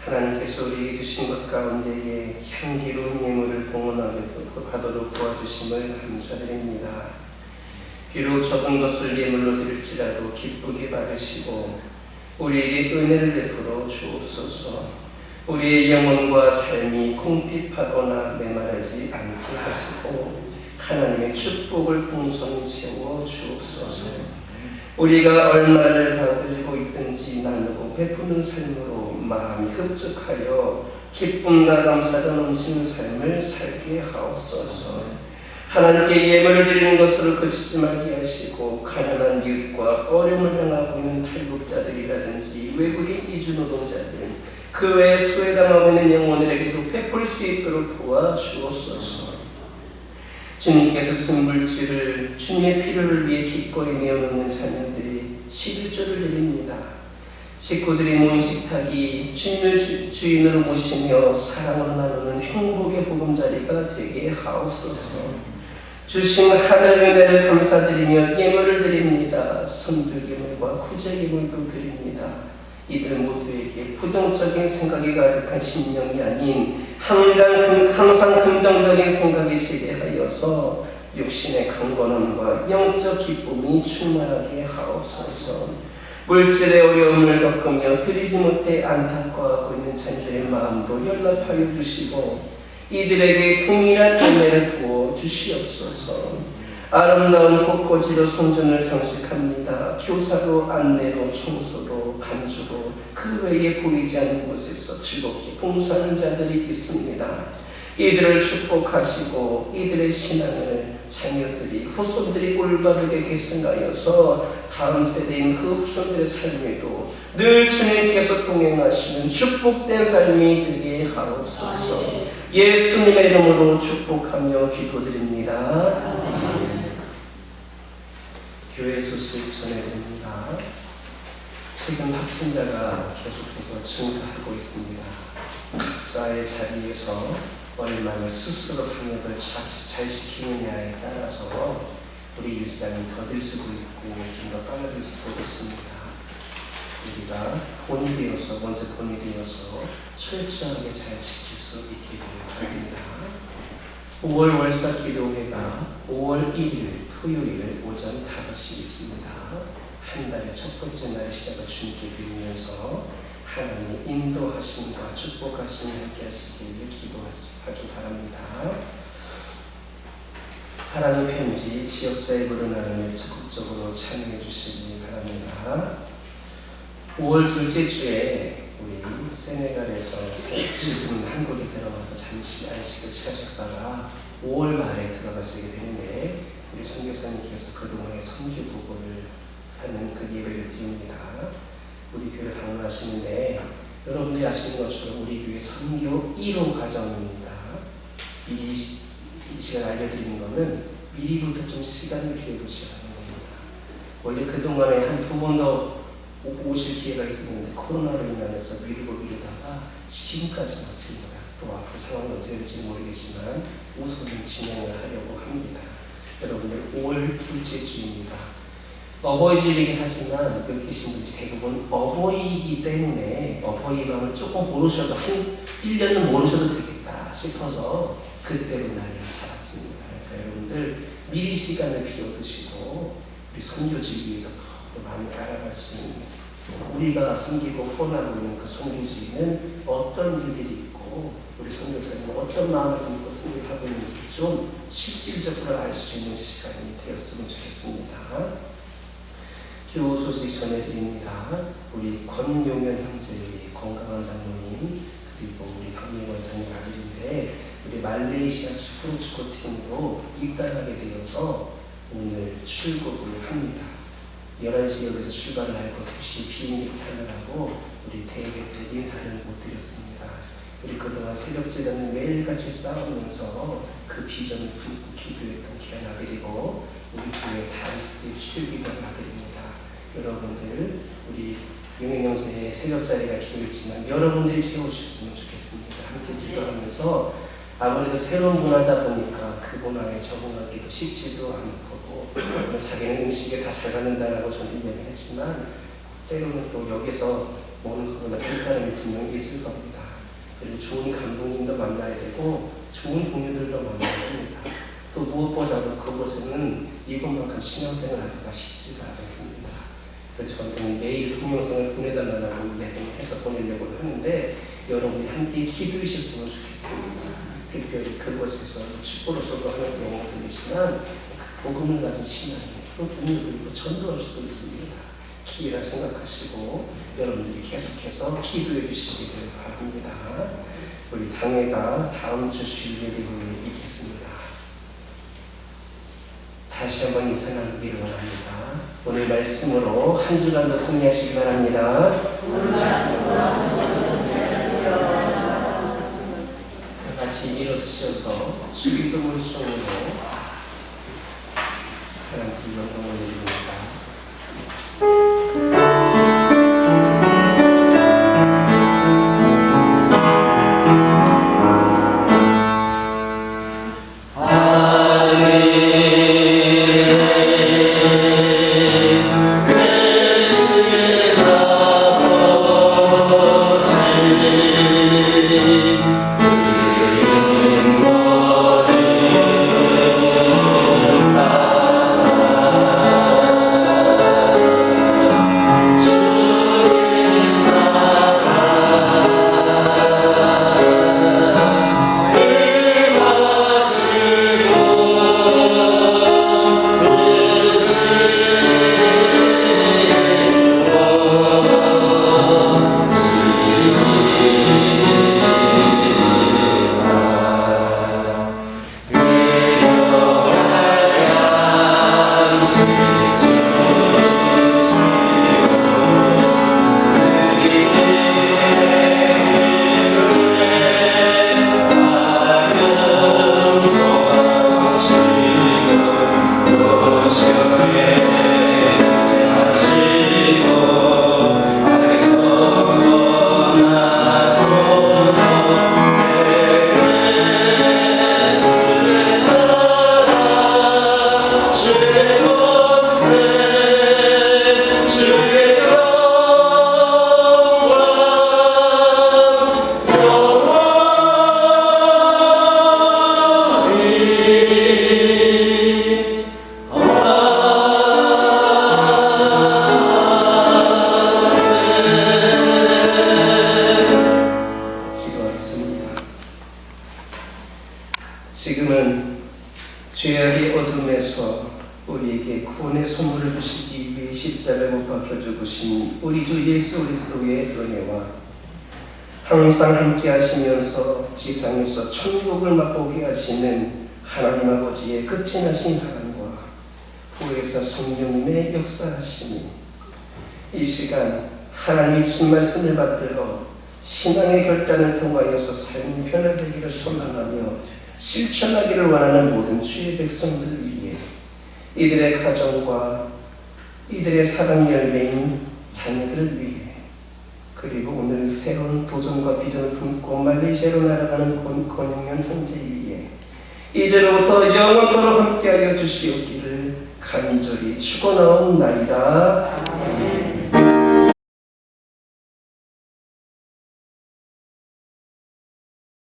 하나님께서 우리에게 주신 것 가운데에 향기로운 예물을 봉헌하도록 도와주심을 감사드립니다. 비록 적은 것을 예물로 드릴지라도 기쁘게 받으시고 우리에게 은혜를 베풀어 주옵소서. 우리의 영혼과 삶이 궁핍하거나 메마르지 않게 하시고 하나님의 축복을 풍성히 채워 주옵소서. 우리가 얼마를 가지고 있든지 나누고 베푸는 삶으로 마음이 흡족하여 기쁨과 감사가 넘치는 삶을 살게 하옵소서. 하나님께 예물을 드리는 것으로 그치지 말게 하시고 가난한 이웃과 어려움을 당하고 있는 탈북자들이라든지 외국인 이주 노동자들, 그 외에 소외당하고 있는 영혼들에게도 베풀 수 있도록 도와주옵소서. 주님께서 주신 물질을 주님의 필요를 위해 기꺼이 내어놓는 자녀들이 11조를 드립니다. 식구들이 모인 식탁이 주님을 주인으로 모시며 사랑으로 나누는 행복의 보금자리가 되게 하옵소서. 주신 하늘 은혜를 감사드리며 예물을 드립니다. 선불예물과 구제예물도 드립니다. 이들 모두에게 부정적인 생각이 가득한 심령이 아닌 항상 긍정적인 생각이 지배하여서 육신의 강건함과 영적 기쁨이 충만하게 하옵소서. 물질의 어려움을 겪으며 드리지 못해 안타까워하고 있는 자녀들의 마음도 연락하여 주시고 이들에게 동일한 은혜를 부어 주시옵소서. 아름다운 꽃꽂이로 성전을 장식합니다. 교사로, 안내로, 청소로, 반주로 그 외에 보이지 않는 곳에서 즐겁게 봉사하는 자들이 있습니다. 이들을 축복하시고 이들의 신앙을 자녀들이, 후손들이 올바르게 계승하여서 다음 세대인 그 후손들의 삶에도 늘 주님께서 동행하시는 축복된 삶이 되게 하옵소서. 예수님의 이름으로 축복하며 기도드립니다. 교회 소식 전해드립니다. 최근 확진자가 계속해서 증가하고 있습니다. 자의 자리에서 얼마나 스스로 방역을 잘 지키느냐에 따라서 우리 일상이 더딜수도 있고 좀 더 빨라질 수도 있습니다. 우리가 먼저 본이 되어서 철저하게 잘 지킬 수 있게 바랍니다. 5월 월사 기도회가 5월 1일 토요일 오전 5시 있습니다. 한 달의 첫 번째 날 시작을 주님께 드리면서 하나님의 인도하심과 축복하심을 함께 하시기를 기도하기 바랍니다. 사랑의 편지 지역사회 물어나름에 적극적으로 참여해 주시기 바랍니다. 5월 둘째 주에 우리 세네갈에서 지금 한국에 들어가서 잠시 안식을 취하셨다가 5월 말에 들어가시게 되는데 우리 선교사님께서 그동안의 선교 보고를 하는 그 예배를 드립니다. 우리 교회를 방문하시는데 여러분들이 아시는 것처럼 우리 교회 선교 1호 과정입니다. 미리 이 시간 알려드리는 것은 미리부터 좀 시간을 비워두셔야 하는 겁니다. 원래 그동안에 한 2번 더 오실 기회가 있었는데 코로나로 인해서 미루다가 지금까지 왔습니다. 또 앞으로 상황이 어떻게 될지 모르겠지만 우선은 진행을 하려고 합니다. 여러분들 5월 둘째 주입니다. 어버이주이긴 하지만 여기 계신 분들이 대부분 어버이이기 때문에 어버이 마음을 조금 모르셔도 한 1년은 모르셔도 되겠다 싶어서 그때로 날을 잡았습니다. 그러니까 여러분들 미리 시간을 비워두시고 우리 선교지기 위해서 더 많이 알아갈 수 있는 우리가 섬기고 후원하고 있는 그 선교지기는 어떤 일들이 있고 우리 선교사님은 어떤 마음을 담고 선교하고 있는지 좀 실질적으로 알 수 있는 시간이 되었으면 좋겠습니다. 교우 소식 전해드립니다. 우리 권용현 형제, 건강한 장로님, 그리고 우리 박민원 장님 아들인데 우리 말레이시아 프로축구팀으로 입단하게 되어서 오늘 출국을 합니다. 11시역에서 출발을 하고 2시 비행기 타를 하고 우리 대회 때 인사를 못 드렸습니다. 우리 그동안 새벽제단을 매일같이 싸우면서 그 비전을 품고 기도했던 귀한 아들이고 우리 교회 다리스의 출기던 아들입니다. 여러분들 우리 용현 형제의 새벽자리가 길지만 여러분들이 채워주셨으면 좋겠습니다. 함께 기도하면서 아무래도 새로운 문화다 보니까 그 문화에 적응하기도 쉽지도 않을 거고 자기는 음식에 다 잘 받는다라고 저는 이야기했지만 때로는 또 여기서 모는 것보다 불편함이 분명히 있을 겁니다. 그리고 좋은 감독님도 만나야 되고 좋은 동료들도 만나야 됩니다. 또 무엇보다도 그곳에는 이것만큼 신앙생활하기가 쉽지가 않습니다. 그래서 저한테는 매일 동영상을 보내달라고 해서 보내려고 하는데 여러분이 함께 기도해 주셨으면 좋겠습니다. 특별히 그곳에서 축구로서도 하는 경우도 있지만 그 복음을 가진 신앙이 또 분들도 전도할 수도 있습니다. 기회라 생각하시고 여러분들이 계속해서 기도해 주시기를 바랍니다. 우리 당회가 다음 주 주일에 있겠습니다. 다시 한번 인사 나누기를 원합니다. 오늘 말씀으로 한 주간도 승리하시기 바랍니다. 다 같이 일어서셔서 주기도문 송으로 하나님께 영광을 드립니다. 지금은 죄악의 어둠에서 우리에게 구원의 선물을 주시기 위해 십자가에 못 박혀 죽으신 우리 주 예수 그리스도의 은혜와 항상 함께 하시면서 지상에서 천국을 맛보게 하시는 하나님 아버지의 끝이 나신 사랑과 부에서 성령님의 역사하심이 이 시간 하나님이 주신 말씀을 받들어 신앙의 결단을 통하여서 삶이 변화되기를 소망하며 실천하기를 원하는 모든 주의 백성들 위해 이들의 가정과 이들의 사랑 열매인 자녀들을 위해 그리고 오늘 새로운 도전과 비전을 품고 말레이시아로 날아가는 권영현 형제 위해 이제로부터 영원토록 함께하여 주시옵기를 간절히 축원하옵나이다.